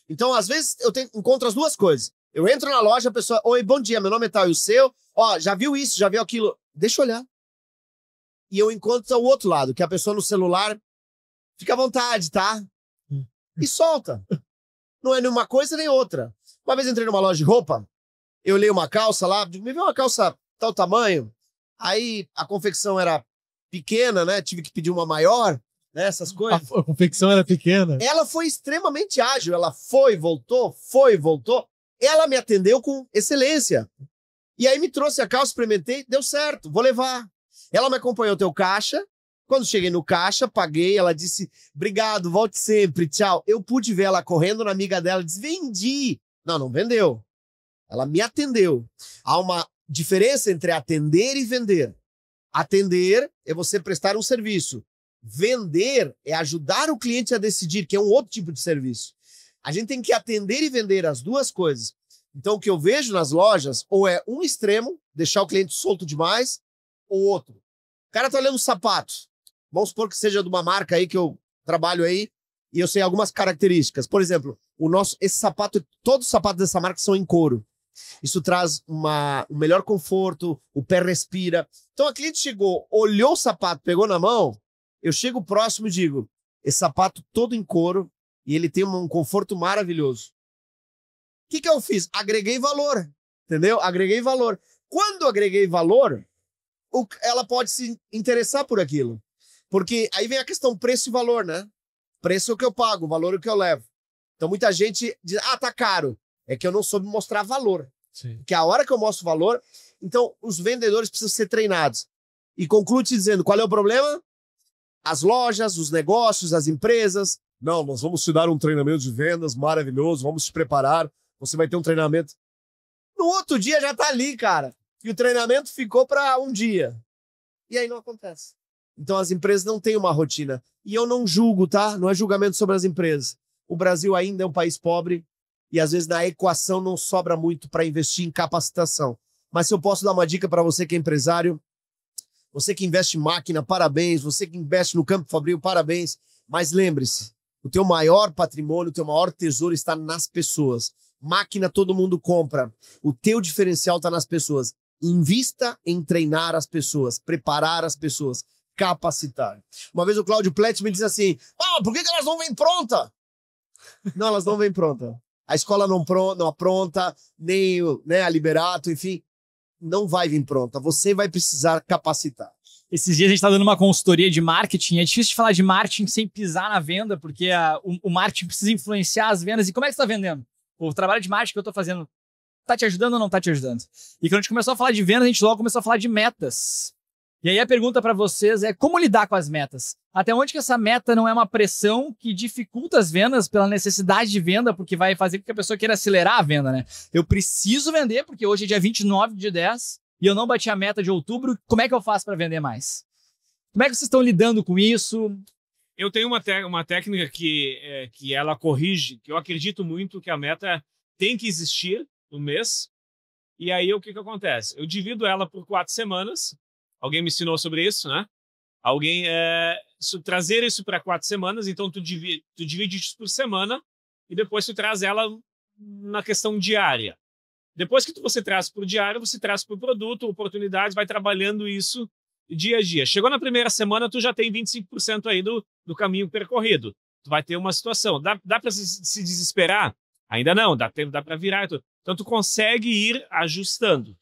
Então, às vezes, encontro as duas coisas. Eu entro na loja, a pessoa, oi, bom dia, meu nome é tal, e o seu? Ó, já viu isso, já viu aquilo? Deixa eu olhar. E eu encontro o outro lado, que a pessoa no celular fica à vontade, tá? E solta. Não é nenhuma coisa nem outra. Uma vez eu entrei numa loja de roupa, eu olhei uma calça lá, me veio uma calça tal tamanho, aí a confecção era pequena, né? Tive que pedir uma maior, né? Essas coisas. A confecção era pequena. Ela foi extremamente ágil, ela foi, voltou. Ela me atendeu com excelência. E aí me trouxe a calça, experimentei, deu certo, vou levar. Ela me acompanhou até o caixa. Quando cheguei no caixa, paguei, ela disse, obrigado, volte sempre, tchau. Eu pude ver ela correndo na amiga dela, disse, vendi. Não vendeu. Ela me atendeu. Há uma diferença entre atender e vender. Atender é você prestar um serviço. Vender é ajudar o cliente a decidir, que é um outro tipo de serviço. A gente tem que atender e vender as duas coisas. Então, o que eu vejo nas lojas, ou é um extremo, deixar o cliente solto demais, ou outro. O cara tá olhando sapatos. Vamos supor que seja de uma marca aí que eu trabalho aí, e eu sei algumas características. Por exemplo, esse sapato, todos os sapatos dessa marca são em couro. Isso traz um melhor conforto, o pé respira. Então, a cliente chegou, olhou o sapato, pegou na mão, eu chego próximo e digo, esse sapato todo em couro, e ele tem um conforto maravilhoso. O que eu fiz? Agreguei valor, entendeu? Agreguei valor. Quando agreguei valor, ela pode se interessar por aquilo. Porque aí vem a questão preço e valor, né? Preço é o que eu pago, valor é o que eu levo. Então muita gente diz, tá caro. É que eu não soube mostrar valor. Sim. Porque a hora que eu mostro valor, então os vendedores precisam ser treinados. E concluo te dizendo, qual é o problema? As lojas, os negócios, as empresas. Não, nós vamos te dar um treinamento de vendas maravilhoso, vamos te preparar, você vai ter um treinamento. No outro dia já tá ali, cara. E o treinamento ficou para um dia. E aí não acontece. Então as empresas não têm uma rotina. E eu não julgo, tá? Não é julgamento sobre as empresas. O Brasil ainda é um país pobre e às vezes na equação não sobra muito para investir em capacitação. Mas se eu posso dar uma dica para você que é empresário, você que investe em máquina, parabéns. Você que investe no campo fabril, parabéns. Mas lembre-se, o teu maior patrimônio, o teu maior tesouro está nas pessoas. Máquina todo mundo compra. O teu diferencial está nas pessoas. Invista em treinar as pessoas, preparar as pessoas, capacitar. Uma vez o Cláudio Plett me disse assim, por que elas não vêm pronta? Não, elas não vêm pronta. A escola não apronta, nem a Liberato, enfim, não vai vir pronta. Você vai precisar capacitar. Esses dias a gente está dando uma consultoria de marketing. É difícil de falar de marketing sem pisar na venda, porque o marketing precisa influenciar as vendas. E como é que você está vendendo? O trabalho de marketing que eu estou fazendo está te ajudando ou não está te ajudando? E quando a gente começou a falar de vendas, a gente logo começou a falar de metas. E aí a pergunta para vocês é como lidar com as metas? Até onde que essa meta não é uma pressão que dificulta as vendas pela necessidade de venda, porque vai fazer com que a pessoa queira acelerar a venda, né? Eu preciso vender, porque hoje é dia 29 de 10 e eu não bati a meta de outubro. Como é que eu faço para vender mais? Como é que vocês estão lidando com isso? Eu tenho uma técnica que ela corrige, que eu acredito muito que a meta tem que existir no mês. E aí o que acontece? Eu divido ela por 4 semanas. Alguém me ensinou sobre isso, né? Trazer isso para 4 semanas, então tu divide isso por semana e depois tu traz ela na questão diária. Depois que você traz para o diário, você traz para o produto, oportunidades, vai trabalhando isso dia a dia. Chegou na primeira semana, tu já tem 25% aí do caminho percorrido. Tu vai ter uma situação. Dá para se desesperar? Ainda não, dá para virar. Então, tu consegue ir ajustando.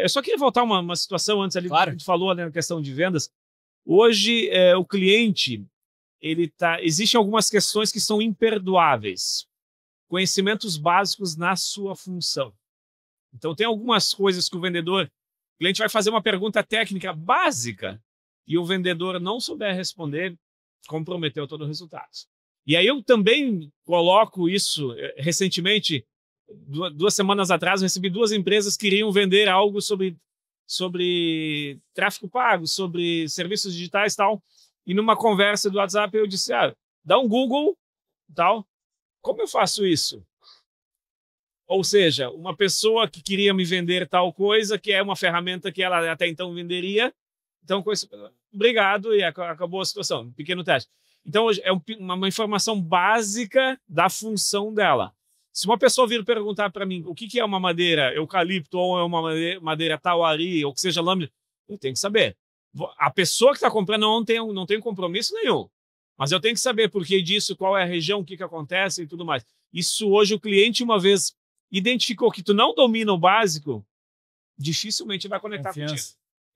Eu só queria voltar uma situação antes ali, Claro. que tu falou, né, na questão de vendas. Hoje, o cliente, existem algumas questões que são imperdoáveis. Conhecimentos básicos na sua função. Então, tem algumas coisas que o cliente vai fazer uma pergunta técnica básica e o vendedor não souber responder, comprometeu todo o resultado. E aí eu também coloco isso, recentemente, 2 semanas atrás, eu recebi 2 empresas que queriam vender algo sobre tráfego pago, sobre serviços digitais e tal. E numa conversa do WhatsApp eu disse, dá um Google, tal, como eu faço isso? Ou seja, uma pessoa que queria me vender tal coisa, que é uma ferramenta que ela até então venderia, então, obrigado, e acabou a situação, um pequeno teste. Então, é uma informação básica da função dela. Se uma pessoa vir perguntar para mim o que é uma madeira eucalipto, ou é uma madeira tauari, ou que seja lâmina, eu tenho que saber. A pessoa que está comprando não tem compromisso nenhum. Mas eu tenho que saber por que disso, qual é a região, o que acontece e tudo mais. Isso hoje o cliente, uma vez identificou que tu não domina o básico, dificilmente vai conectar contigo.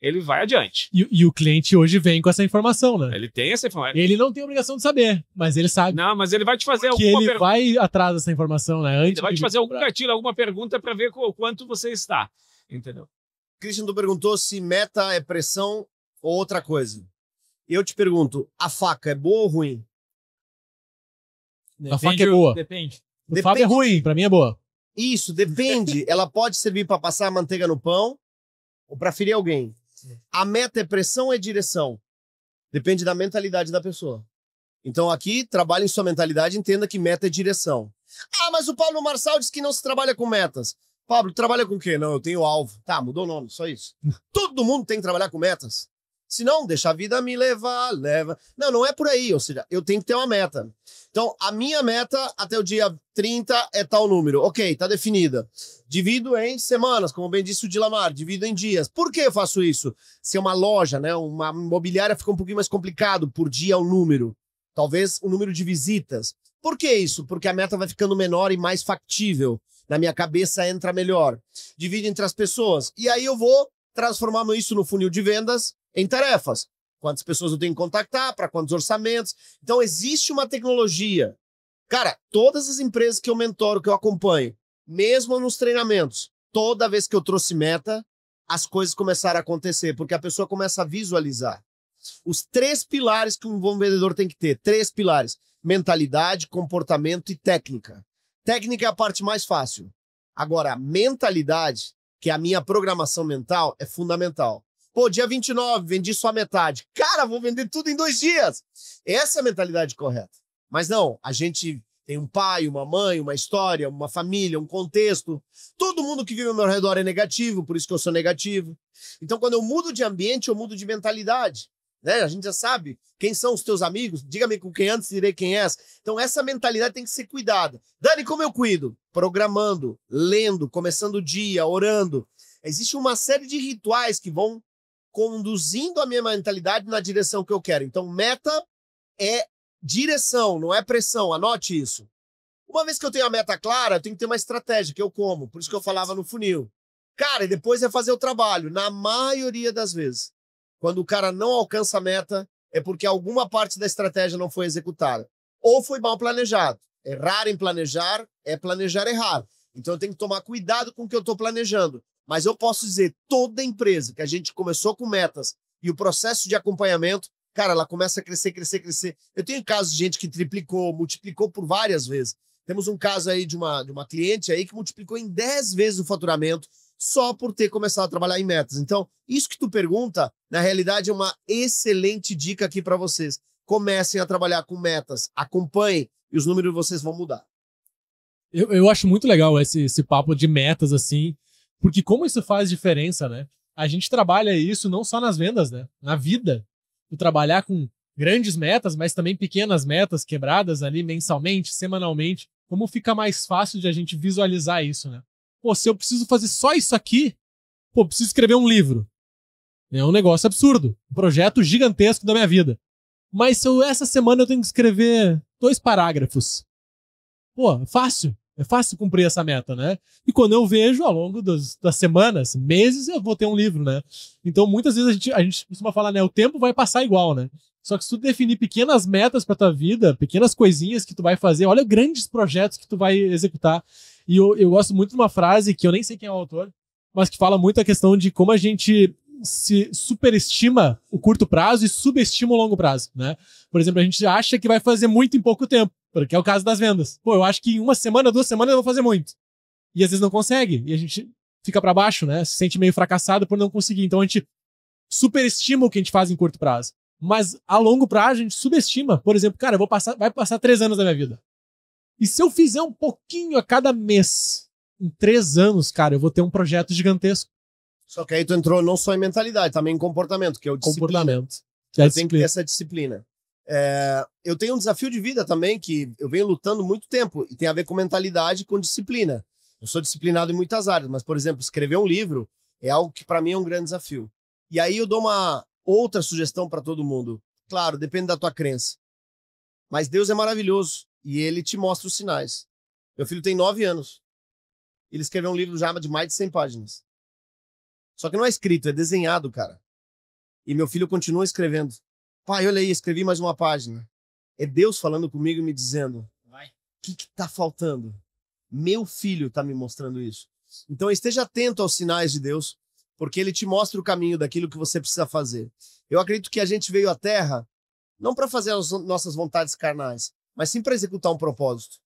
Ele vai adiante. E o cliente hoje vem com essa informação, né? Ele tem essa informação. Ele não tem obrigação de saber, mas ele sabe. Não, mas ele vai te fazer que alguma ele pergunta. vai atrás dessa informação, né? Antes Ele vai te fazer algum gatilho, alguma pergunta para ver o quanto você está. Entendeu? Christian, tu perguntou se meta é pressão ou outra coisa. Eu te pergunto, a faca é boa ou ruim? A faca é boa. Depende. O Fábio é ruim, pra mim é boa. Isso, depende. Ela pode servir para passar manteiga no pão ou para ferir alguém. A meta é pressão ou é direção? Depende da mentalidade da pessoa. Então aqui, trabalhe em sua mentalidade, entenda que meta é direção. Mas o Pablo Marçal disse que não se trabalha com metas. Pablo, trabalha com o quê? Não, eu tenho alvo. Tá, mudou o nome, só isso. Todo mundo tem que trabalhar com metas. Se não, deixa a vida me levar, leva. Não é por aí, ou seja, eu tenho que ter uma meta. Então, a minha meta até o dia 30 é tal número. Ok, tá definida. Divido em semanas, como bem disse o Dilamar, divido em dias. Por que eu faço isso? Se é uma loja, né, uma imobiliária, fica um pouquinho mais complicado. Por dia é um número. Talvez o número de visitas. Por que isso? Porque a meta vai ficando menor e mais factível. Na minha cabeça entra melhor. Divide entre as pessoas. E aí eu vou transformando isso no funil de vendas em tarefas. Quantas pessoas eu tenho que contactar, para quantos orçamentos. Então, existe uma tecnologia. Cara, todas as empresas que eu mentoro, que eu acompanho, mesmo nos treinamentos, toda vez que eu trouxe meta, as coisas começaram a acontecer, porque a pessoa começa a visualizar. Os 3 pilares que um bom vendedor tem que ter. 3 pilares. Mentalidade, comportamento e técnica. Técnica é a parte mais fácil. Agora, a mentalidade, que é a minha programação mental, é fundamental. Pô, dia 29, vendi só a metade. Cara, vou vender tudo em 2 dias. Essa é a mentalidade correta. Mas não, a gente tem um pai, uma mãe, uma história, uma família, um contexto. Todo mundo que vive ao meu redor é negativo, por isso que eu sou negativo. Então, quando eu mudo de ambiente, eu mudo de mentalidade. Né? A gente já sabe quem são os teus amigos. Diga-me com quem antes, direi quem és. Então, essa mentalidade tem que ser cuidada. Dani, como eu cuido? Programando, lendo, começando o dia, orando. Existe uma série de rituais que vão conduzindo a minha mentalidade na direção que eu quero. Então, meta é direção, não é pressão. Anote isso. Uma vez que eu tenho a meta clara, eu tenho que ter uma estratégia, que eu como. Por isso que eu falava no funil. Cara, e depois é fazer o trabalho. Na maioria das vezes, quando o cara não alcança a meta, é porque alguma parte da estratégia não foi executada. Ou foi mal planejado. Errar em planejar é planejar errar. Então, eu tenho que tomar cuidado com o que eu estou planejando. Mas eu posso dizer, toda empresa que a gente começou com metas e o processo de acompanhamento, cara, ela começa a crescer, crescer, crescer. Eu tenho casos de gente que triplicou, multiplicou por várias vezes. Temos um caso aí de uma cliente aí que multiplicou em 10 vezes o faturamento só por ter começado a trabalhar em metas. Então, isso que tu pergunta, na realidade, é uma excelente dica aqui para vocês. Comecem a trabalhar com metas, acompanhem e os números de vocês vão mudar. Eu acho muito legal esse papo de metas, assim, porque como isso faz diferença, né? A gente trabalha isso não só nas vendas, né? Na vida. Tu trabalhar com grandes metas, mas também pequenas metas quebradas ali mensalmente, semanalmente. Como fica mais fácil de a gente visualizar isso, né? Pô, se eu preciso fazer só isso aqui, pô, preciso escrever um livro. É um negócio absurdo. Um projeto gigantesco da minha vida. Mas se essa semana eu tenho que escrever 2 parágrafos. Pô, é fácil. É fácil cumprir essa meta, né? E quando eu vejo, ao longo das semanas, meses, eu vou ter um livro, né? Então, muitas vezes a gente costuma falar, né? O tempo vai passar igual, né? Só que se tu definir pequenas metas pra tua vida, pequenas coisinhas que tu vai fazer, olha grandes projetos que tu vai executar. E eu gosto muito de uma frase, que eu nem sei quem é o autor, mas que fala muito a questão de como a gente se superestima o curto prazo e subestima o longo prazo, né? Por exemplo, a gente acha que vai fazer muito em pouco tempo, porque é o caso das vendas. Pô, eu acho que em 1 semana, 2 semanas eu vou fazer muito. E às vezes não consegue. E a gente fica pra baixo, né? Se sente meio fracassado por não conseguir. Então a gente superestima o que a gente faz em curto prazo. Mas a longo prazo a gente subestima. Por exemplo, cara, vai passar 3 anos da minha vida. E se eu fizer um pouquinho a cada mês, em 3 anos, cara, eu vou ter um projeto gigantesco. Só que aí tu entrou não só em mentalidade, também em comportamento, que é o disciplina. Comportamento. Eu tenho que ter essa disciplina. Eu tenho um desafio de vida também, que eu venho lutando muito tempo, e tem a ver com mentalidade e com disciplina. Eu sou disciplinado em muitas áreas, mas, por exemplo, escrever um livro é algo que para mim é um grande desafio. E aí eu dou uma outra sugestão para todo mundo. Claro, depende da tua crença. Mas Deus é maravilhoso, e Ele te mostra os sinais. Meu filho tem 9 anos. Ele escreveu um livro já de mais de 100 páginas. Só que não é escrito, é desenhado, cara. E meu filho continua escrevendo. Pai, olha aí, escrevi mais uma página. É Deus falando comigo e me dizendo: o que tá faltando? Meu filho tá me mostrando isso. Então esteja atento aos sinais de Deus, porque Ele te mostra o caminho daquilo que você precisa fazer. Eu acredito que a gente veio à Terra não para fazer as nossas vontades carnais, mas sim para executar um propósito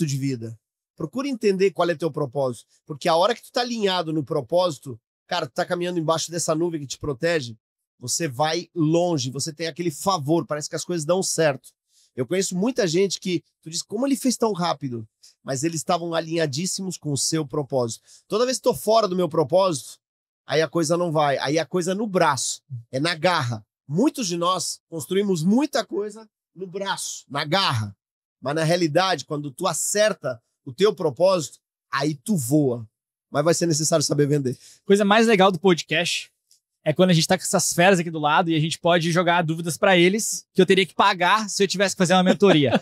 de vida. Procura entender qual é teu propósito, porque a hora que tu tá alinhado no propósito, cara, tu tá caminhando embaixo dessa nuvem que te protege, você vai longe, você tem aquele favor, parece que as coisas dão certo. Eu conheço muita gente que, tu diz, como ele fez tão rápido? Mas eles estavam alinhadíssimos com o seu propósito. Toda vez que tô fora do meu propósito, aí a coisa não vai, aí a coisa é no braço, é na garra. Muitos de nós construímos muita coisa no braço, na garra, mas na realidade, quando tu acerta o teu propósito, aí tu voa. Mas vai ser necessário saber vender. Coisa mais legal do podcast é quando a gente tá com essas feras aqui do lado e a gente pode jogar dúvidas pra eles que eu teria que pagar se eu tivesse que fazer uma mentoria.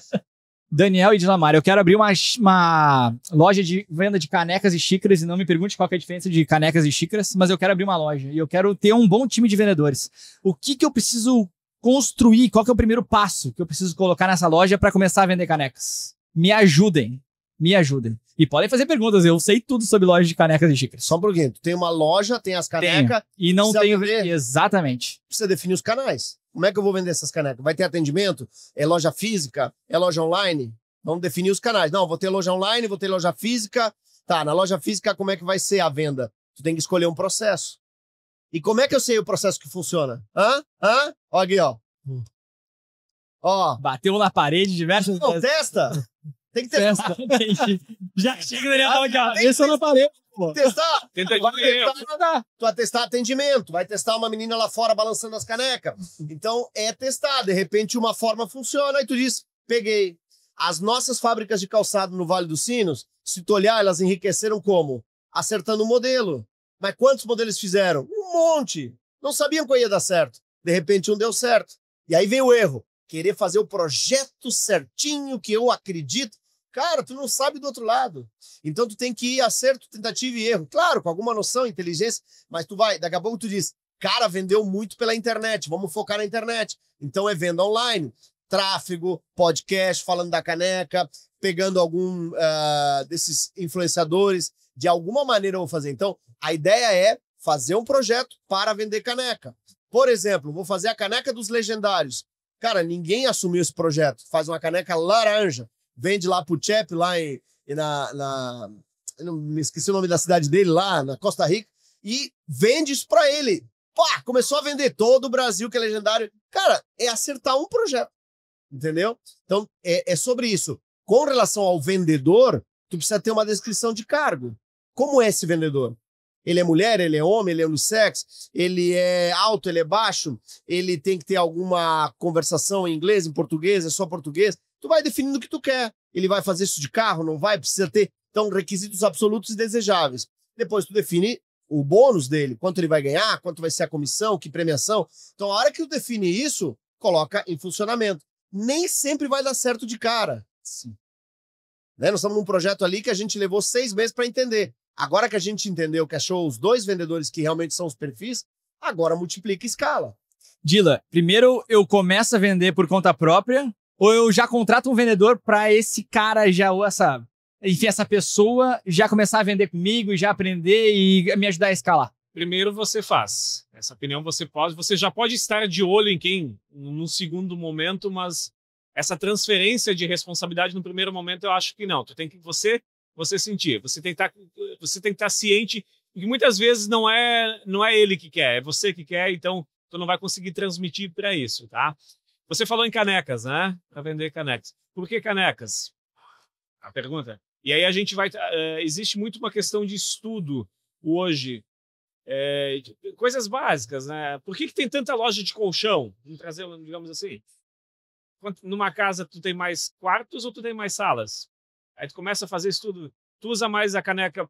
Daniel e Dilamar, eu quero abrir uma loja de venda de canecas e xícaras, e não me pergunte qual que é a diferença de canecas e xícaras, mas eu quero abrir uma loja e eu quero ter um bom time de vendedores. O que eu preciso construir? Qual que é o primeiro passo que eu preciso colocar nessa loja para começar a vender canecas? Me ajudem. Me ajudem. E podem fazer perguntas, eu sei tudo sobre loja de canecas e xícaras. Só um pouquinho, tu tem uma loja, tem as canecas. E não tenho... vender. Exatamente. Precisa definir os canais. Como é que eu vou vender essas canecas? Vai ter atendimento? É loja física? É loja online? Vamos definir os canais. Não, vou ter loja online, vou ter loja física. Tá, na loja física, como é que vai ser a venda? Tu tem que escolher um processo. E como é que eu sei o processo que funciona? Ó aqui, ó. Ó. Bateu na parede diversas vezes. Não, testa. Tem que testar. Já chega, Daniel, aqui, ó. Esse eu não parei. Testar. Tu vai testar atendimento, vai testar uma menina lá fora balançando as canecas. Então, é testar. De repente, uma forma funciona e tu diz, peguei. As nossas fábricas de calçado no Vale dos Sinos, se tu olhar, elas enriqueceram como? Acertando o modelo. Mas quantos modelos fizeram? Um monte. Não sabiam que ia dar certo. De repente, um deu certo. E aí vem o erro. Querer fazer o projeto certinho que eu acredito. Cara, tu não sabe do outro lado. Então, tu tem que ir acerto, tentativa e erro. Claro, com alguma noção, inteligência, mas tu vai. Daqui a pouco tu diz, cara, vendeu muito pela internet. Vamos focar na internet. Então, é venda online. Tráfego, podcast, falando da caneca, pegando algum desses influenciadores, de alguma maneira eu vou fazer. Então, a ideia é fazer um projeto para vender caneca. Por exemplo, vou fazer a caneca dos legendários. Cara, ninguém assumiu esse projeto. Faz uma caneca laranja, vende lá pro Chep, lá eu não me esqueci o nome da cidade dele, lá na Costa Rica, e vende isso para ele. Pá, começou a vender todo o Brasil, que é legendário. Cara, é acertar um projeto. Entendeu? Então, é sobre isso. Com relação ao vendedor, tu precisa ter uma descrição de cargo. Como é esse vendedor? Ele é mulher, ele é homem, ele é unissex, ele é alto, ele é baixo, ele tem que ter alguma conversação em inglês, em português, é só português. Tu vai definindo o que tu quer. Ele vai fazer isso de carro, não vai? Precisa ter Então, requisitos absolutos e desejáveis. Depois tu define o bônus dele, quanto ele vai ganhar, quanto vai ser a comissão, que premiação. Então, a hora que tu define isso, coloca em funcionamento. Nem sempre vai dar certo de cara. Sim. Né? Nós estamos num projeto ali que a gente levou 6 meses para entender. Agora que a gente entendeu que achou os 2 vendedores que realmente são os perfis, agora multiplica e escala. Dila, primeiro eu começo a vender por conta própria ou eu já contrato um vendedor para esse cara já, essa pessoa já começar a vender comigo e já aprender e me ajudar a escalar? Primeiro você faz. Essa opinião você já pode estar de olho em quem num segundo momento, mas essa transferência de responsabilidade no primeiro momento eu acho que não. Tu tem que você sentir, você tem que estar ciente que muitas vezes não é ele que quer, é você que quer, então tu não vai conseguir transmitir para isso, tá? Você falou em canecas, né? Para vender canecas. Por que canecas? A pergunta. E aí a gente vai... existe muito uma questão de estudo hoje, coisas básicas, né? Por que tem tanta loja de colchão? Vamos trazer, digamos assim. Numa casa tu tem mais quartos ou tu tem mais salas? Aí tu começa a fazer estudo. Tu usa mais a caneca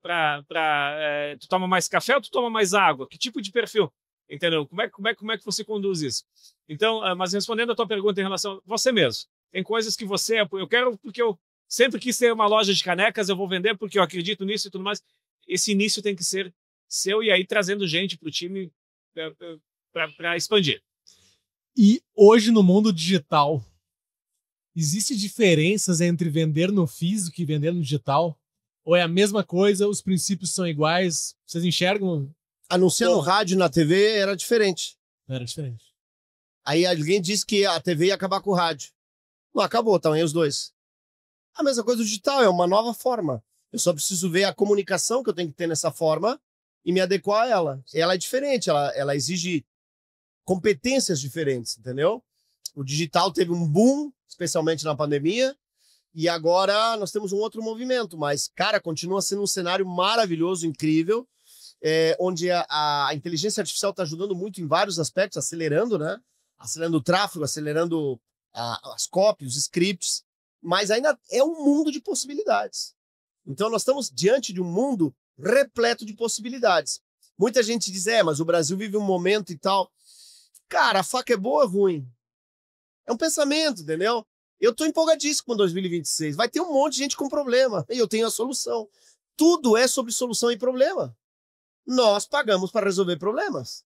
tu toma mais café ou tu toma mais água? Que tipo de perfil? Entendeu? Como é que você conduz isso? Então, mas respondendo a tua pergunta em relação a você mesmo, tem coisas que eu quero porque eu sempre quis ter uma loja de canecas, eu vou vender porque eu acredito nisso e tudo mais. Esse início tem que ser seu e aí trazendo gente para o time para expandir. E hoje no mundo digital, existem diferenças entre vender no físico e vender no digital? Ou é a mesma coisa, os princípios são iguais? Vocês enxergam? Anunciar no rádio e na TV era diferente. Era diferente. Aí alguém disse que a TV ia acabar com o rádio. Não acabou, também os dois. A mesma coisa do digital, é uma nova forma. Eu só preciso ver a comunicação que eu tenho que ter nessa forma e me adequar a ela. Ela é diferente, ela exige competências diferentes, entendeu? O digital teve um boom, especialmente na pandemia, e agora nós temos um outro movimento, mas, cara, continua sendo um cenário maravilhoso, incrível, onde a inteligência artificial está ajudando muito em vários aspectos, acelerando, né? Acelerando o tráfego, acelerando as cópias, os scripts, mas ainda é um mundo de possibilidades. Então nós estamos diante de um mundo repleto de possibilidades. Muita gente diz, mas o Brasil vive um momento e tal. Cara, a faca é boa ou ruim? É um pensamento, entendeu? Eu tô empolgadíssimo com 2026. Vai ter um monte de gente com problema e eu tenho a solução. Tudo é sobre solução e problema. Nós pagamos para resolver problemas.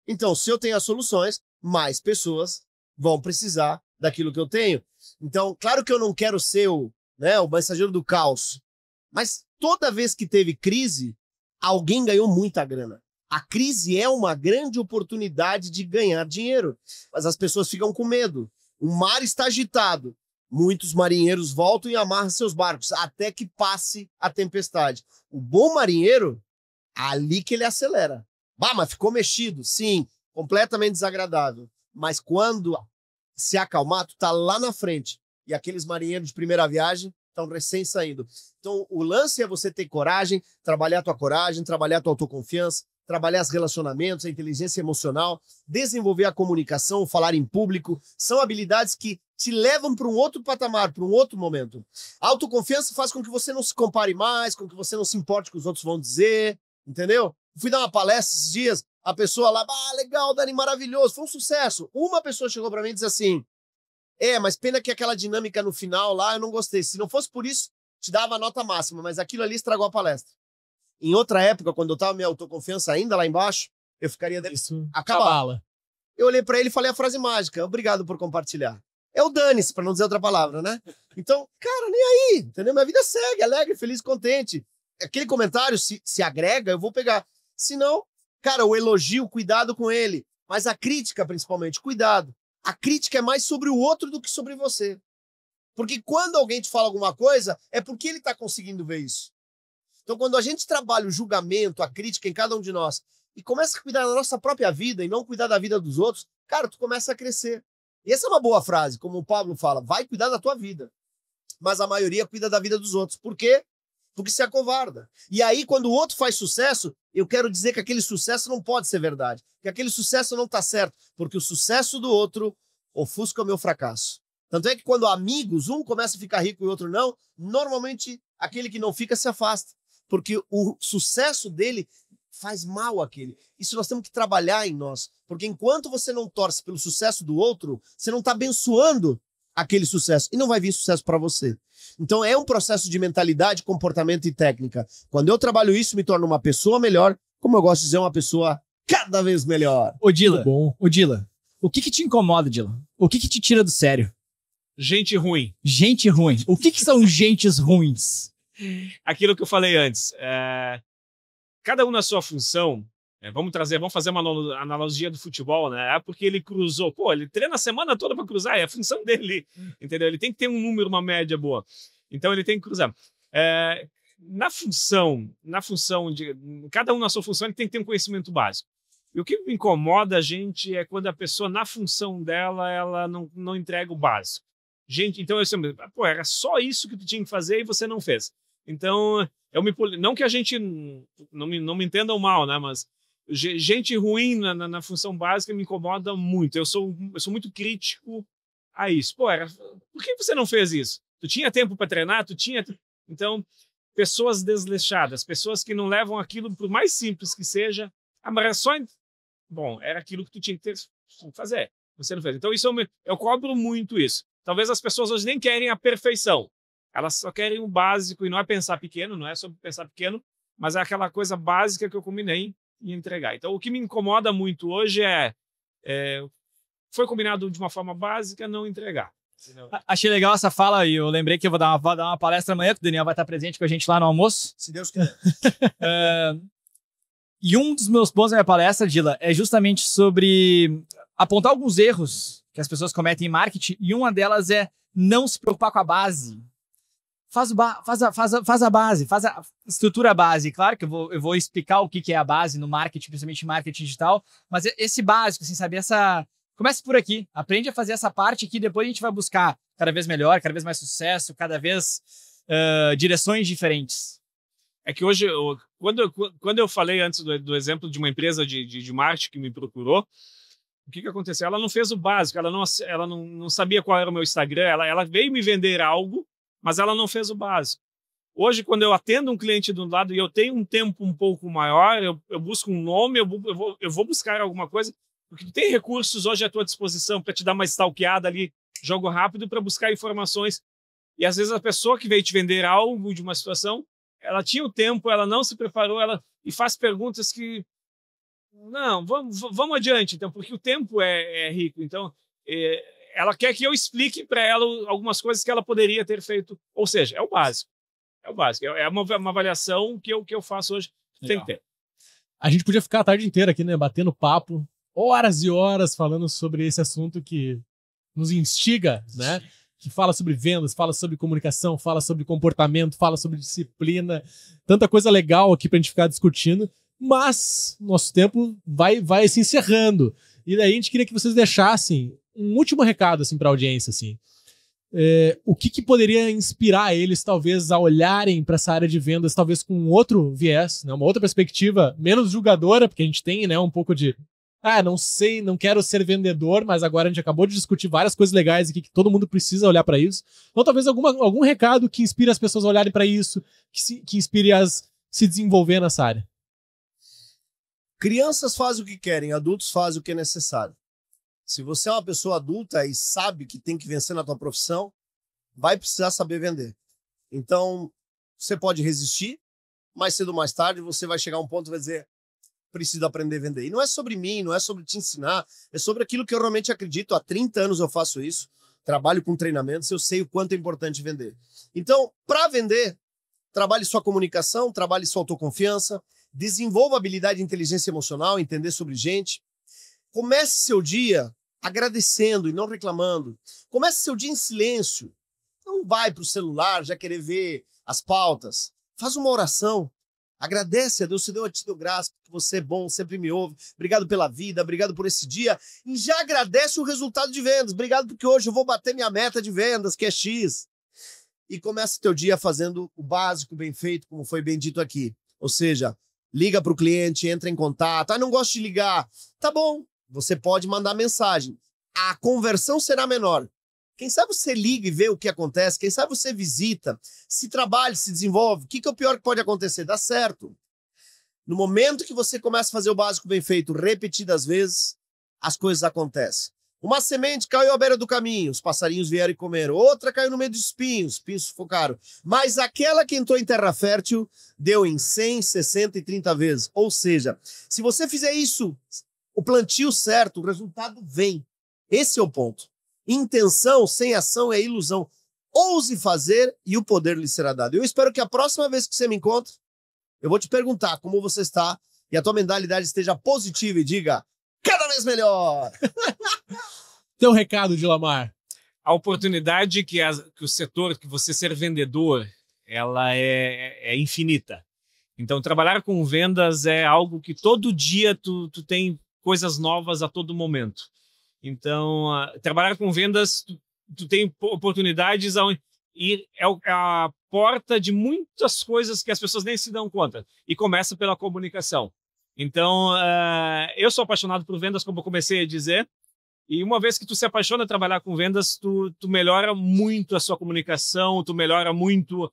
Então, se eu tenho as soluções, mais pessoas vão precisar daquilo que eu tenho. Então, claro que eu não quero ser o mensageiro do caos, mas toda vez que teve crise, alguém ganhou muita grana. A crise é uma grande oportunidade de ganhar dinheiro, mas as pessoas ficam com medo. O mar está agitado. Muitos marinheiros voltam e amarram seus barcos até que passe a tempestade. O bom marinheiro, ali que ele acelera. Mas ficou mexido. Sim, completamente desagradável. Mas quando se acalmar, tu tá lá na frente. E aqueles marinheiros de primeira viagem estão recém saindo. Então, o lance é você ter coragem, trabalhar a tua coragem, trabalhar a tua autoconfiança, trabalhar os relacionamentos, a inteligência emocional, desenvolver a comunicação, falar em público. São habilidades que te levam para um outro patamar, para um outro momento. A autoconfiança faz com que você não se compare mais, com que você não se importe com o que os outros vão dizer, entendeu? Fui dar uma palestra esses dias, a pessoa lá, legal, Dani, maravilhoso, foi um sucesso. Uma pessoa chegou para mim e disse assim, mas pena que aquela dinâmica no final lá, eu não gostei. Se não fosse por isso, te dava a nota máxima, mas aquilo ali estragou a palestra. Em outra época, quando eu tava minha autoconfiança ainda lá embaixo, eu ficaria... Isso acabala. Eu olhei pra ele e falei a frase mágica, obrigado por compartilhar. É o dane-se, pra não dizer outra palavra, né? Então, cara, nem aí, entendeu? Minha vida segue, alegre, feliz, contente. Aquele comentário, se agrega, eu vou pegar. Se não, cara, o elogio, cuidado com ele. Mas a crítica, principalmente, cuidado. A crítica é mais sobre o outro do que sobre você. Porque quando alguém te fala alguma coisa, é porque ele tá conseguindo ver isso. Então, quando a gente trabalha o julgamento, a crítica em cada um de nós, e começa a cuidar da nossa própria vida e não cuidar da vida dos outros, cara, tu começa a crescer. E essa é uma boa frase, como o Pablo fala, vai cuidar da tua vida. Mas a maioria cuida da vida dos outros. Por quê? Porque se acovarda. E aí, quando o outro faz sucesso, eu quero dizer que aquele sucesso não pode ser verdade. Que aquele sucesso não tá certo. Porque o sucesso do outro ofusca o meu fracasso. Tanto é que quando amigos, um começa a ficar rico e o outro não, normalmente aquele que não fica se afasta. Porque o sucesso dele faz mal àquele. Isso nós temos que trabalhar em nós. Porque enquanto você não torce pelo sucesso do outro, você não está abençoando aquele sucesso. E não vai vir sucesso para você. Então é um processo de mentalidade, comportamento e técnica. Quando eu trabalho isso, me torno uma pessoa melhor. Como eu gosto de dizer, uma pessoa cada vez melhor. Ô, Dila, Bom. o que te incomoda, Dila? O que te tira do sério? Gente ruim. Gente ruim. O que são gentes ruins? Aquilo que eu falei antes. Cada um na sua função. Vamos fazer uma analogia do futebol, né? Porque ele cruzou. Pô, ele treina a semana toda para cruzar. É a função dele, entendeu? Ele tem que ter um número, uma média boa. Então ele tem que cruzar. Na função de cada um na sua função, ele tem que ter um conhecimento básico. E o que me incomoda a gente é quando a pessoa, na função dela, ela não entrega o básico. Gente, então eu sempre, pô, era só isso que tu tinha que fazer e você não fez. Então, não que a gente não me entendam mal, né? Mas gente ruim na função básica me incomoda muito. Eu sou muito crítico a isso. Pô, por que você não fez isso? Tu tinha tempo para treinar? Então, pessoas desleixadas, pessoas que não levam aquilo, por mais simples que seja, mas só... Bom, era aquilo que tu tinha que fazer. Você não fez. Então, eu cobro muito isso. Talvez as pessoas hoje nem querem a perfeição. Elas só querem o básico, e não é pensar pequeno, não é sobre pensar pequeno, mas é aquela coisa básica que eu combinei e entregar. Então, o que me incomoda muito hoje foi combinado de uma forma básica, não entregar. Achei legal essa fala e eu lembrei que eu vou dar uma palestra amanhã, que o Daniel vai estar presente com a gente lá no almoço. Se Deus quiser. E um dos meus pontos da minha palestra, Dila, é justamente sobre apontar alguns erros que as pessoas cometem em marketing, e uma delas é não se preocupar com a base. Faz a base, faz a estrutura base. Claro que eu vou explicar o que é a base no marketing, principalmente marketing digital, mas esse básico, assim, sabe? Começa por aqui, aprende a fazer essa parte que depois a gente vai buscar cada vez melhor, cada vez mais sucesso, cada vez direções diferentes. É que hoje, quando eu falei antes do exemplo de uma empresa de marketing que me procurou, o que aconteceu? Ela não fez o básico, ela não sabia qual era o meu Instagram, ela veio me vender algo, mas ela não fez o básico. Hoje, quando eu atendo um cliente do lado e eu tenho um tempo um pouco maior, eu busco um nome, eu vou buscar alguma coisa, porque tem recursos hoje à tua disposição para te dar uma stalkeada ali, jogo rápido, para buscar informações. E às vezes a pessoa que veio te vender algo de uma situação, ela tinha o tempo, ela não se preparou, e faz perguntas que... Não, vamos adiante, então, porque o tempo é rico. Então, ela quer que eu explique para ela algumas coisas que ela poderia ter feito. Ou seja, é o básico. É o básico. É uma avaliação que eu faço hoje. Tem que ter. A gente podia ficar a tarde inteira aqui, né, batendo papo, horas e horas falando sobre esse assunto que nos instiga, né? Que fala sobre vendas, fala sobre comunicação, fala sobre comportamento, fala sobre disciplina. Tanta coisa legal aqui pra gente ficar discutindo. Mas nosso tempo vai se encerrando. E daí a gente queria que vocês deixassem um último recado assim, para a audiência. Assim. O que poderia inspirar eles, talvez, a olharem para essa área de vendas, talvez com um outro viés, né? Uma outra perspectiva menos julgadora, porque a gente tem, né, um pouco de não sei, não quero ser vendedor, mas agora a gente acabou de discutir várias coisas legais aqui que todo mundo precisa olhar para isso. Então talvez algum recado que inspire as pessoas a olharem para isso, que inspire as se desenvolver nessa área. Crianças fazem o que querem, adultos fazem o que é necessário. Se você é uma pessoa adulta e sabe que tem que vencer na tua profissão, vai precisar saber vender. Então, você pode resistir, mais cedo ou mais tarde você vai chegar a um ponto e vai dizer, preciso aprender a vender. E não é sobre mim, não é sobre te ensinar, é sobre aquilo que eu realmente acredito. Há 30 anos eu faço isso, trabalho com treinamentos, eu sei o quanto é importante vender. Então, para vender, trabalhe sua comunicação, trabalhe sua autoconfiança, desenvolva habilidade de inteligência emocional, entender sobre gente. Comece seu dia agradecendo e não reclamando. Comece seu dia em silêncio. Não vai para o celular já querer ver as pautas. Faz uma oração. Agradece a Deus, se Deus te deu graça, porque você é bom, sempre me ouve. Obrigado pela vida, obrigado por esse dia. E já agradece o resultado de vendas. Obrigado porque hoje eu vou bater minha meta de vendas, que é X. E começa teu dia fazendo o básico bem feito, como foi bem dito aqui. Ou seja, liga para o cliente, entra em contato. Não gosto de ligar. Tá bom, você pode mandar mensagem. A conversão será menor, Quem sabe você liga e vê o que acontece, quem sabe você visita, se trabalha, se desenvolve. O que é o pior que pode acontecer? Dá certo. No momento que você começa a fazer o básico bem feito repetidas vezes, as coisas acontecem. Uma semente caiu à beira do caminho, os passarinhos vieram e comeram. Outra caiu no meio dos espinhos, os espinhos sufocaram. Mas aquela que entrou em terra fértil, deu em 100, 60 e 30 vezes. Ou seja, se você fizer isso, o plantio certo, o resultado vem. Esse é o ponto. Intenção sem ação é ilusão. Ouse fazer e o poder lhe será dado. Eu espero que a próxima vez que você me encontre, eu vou te perguntar como você está e a tua mentalidade esteja positiva e diga cada vez melhor. Teu recado, Dilamar. A oportunidade que o setor, que você ser vendedor, ela é infinita. Então, trabalhar com vendas é algo que todo dia tu tem coisas novas a todo momento. Então, trabalhar com vendas, tu tem oportunidades e é a porta de muitas coisas que as pessoas nem se dão conta. E começa pela comunicação. Então, eu sou apaixonado por vendas, como eu comecei a dizer. E uma vez que tu se apaixona a trabalhar com vendas, tu melhora muito a sua comunicação, tu melhora muito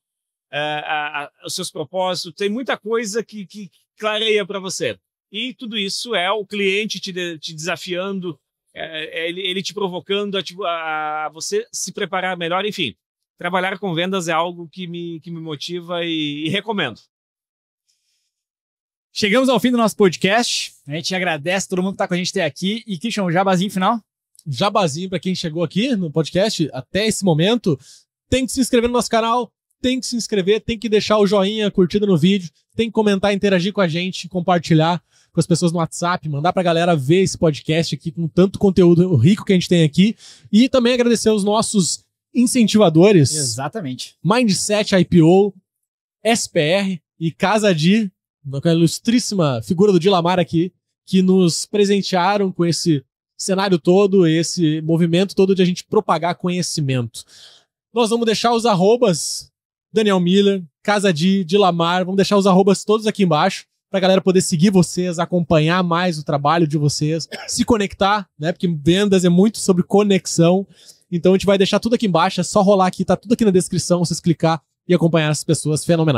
os seus propósitos. Tem muita coisa que clareia para você. E tudo isso é o cliente te desafiando, ele te provocando a você se preparar melhor. Enfim, trabalhar com vendas é algo que me motiva e recomendo. Chegamos ao fim do nosso podcast. A gente agradece todo mundo que está com a gente até aqui. E, Christian, jabazinho final? Jabazinho para quem chegou aqui no podcast até esse momento. Tem que se inscrever no nosso canal, tem que se inscrever, tem que deixar o joinha, curtida no vídeo, tem que comentar, interagir com a gente, compartilhar com as pessoas no WhatsApp, mandar pra galera ver esse podcast aqui com tanto conteúdo rico que a gente tem aqui. E também agradecer aos nossos incentivadores. Exatamente. Mindset IPO, SPR e Casa Di, a ilustríssima figura do Dilamar aqui, que nos presentearam com esse cenário todo, esse movimento todo de a gente propagar conhecimento. Nós vamos deixar os arrobas Daniel Miller, Casa Di, Dilamar, vamos deixar os arrobas todos aqui embaixo para a galera poder seguir vocês, acompanhar mais o trabalho de vocês, se conectar, né? Porque vendas é muito sobre conexão. Então a gente vai deixar tudo aqui embaixo, é só rolar aqui, tá tudo aqui na descrição, vocês clicar e acompanhar as pessoas fenomenais.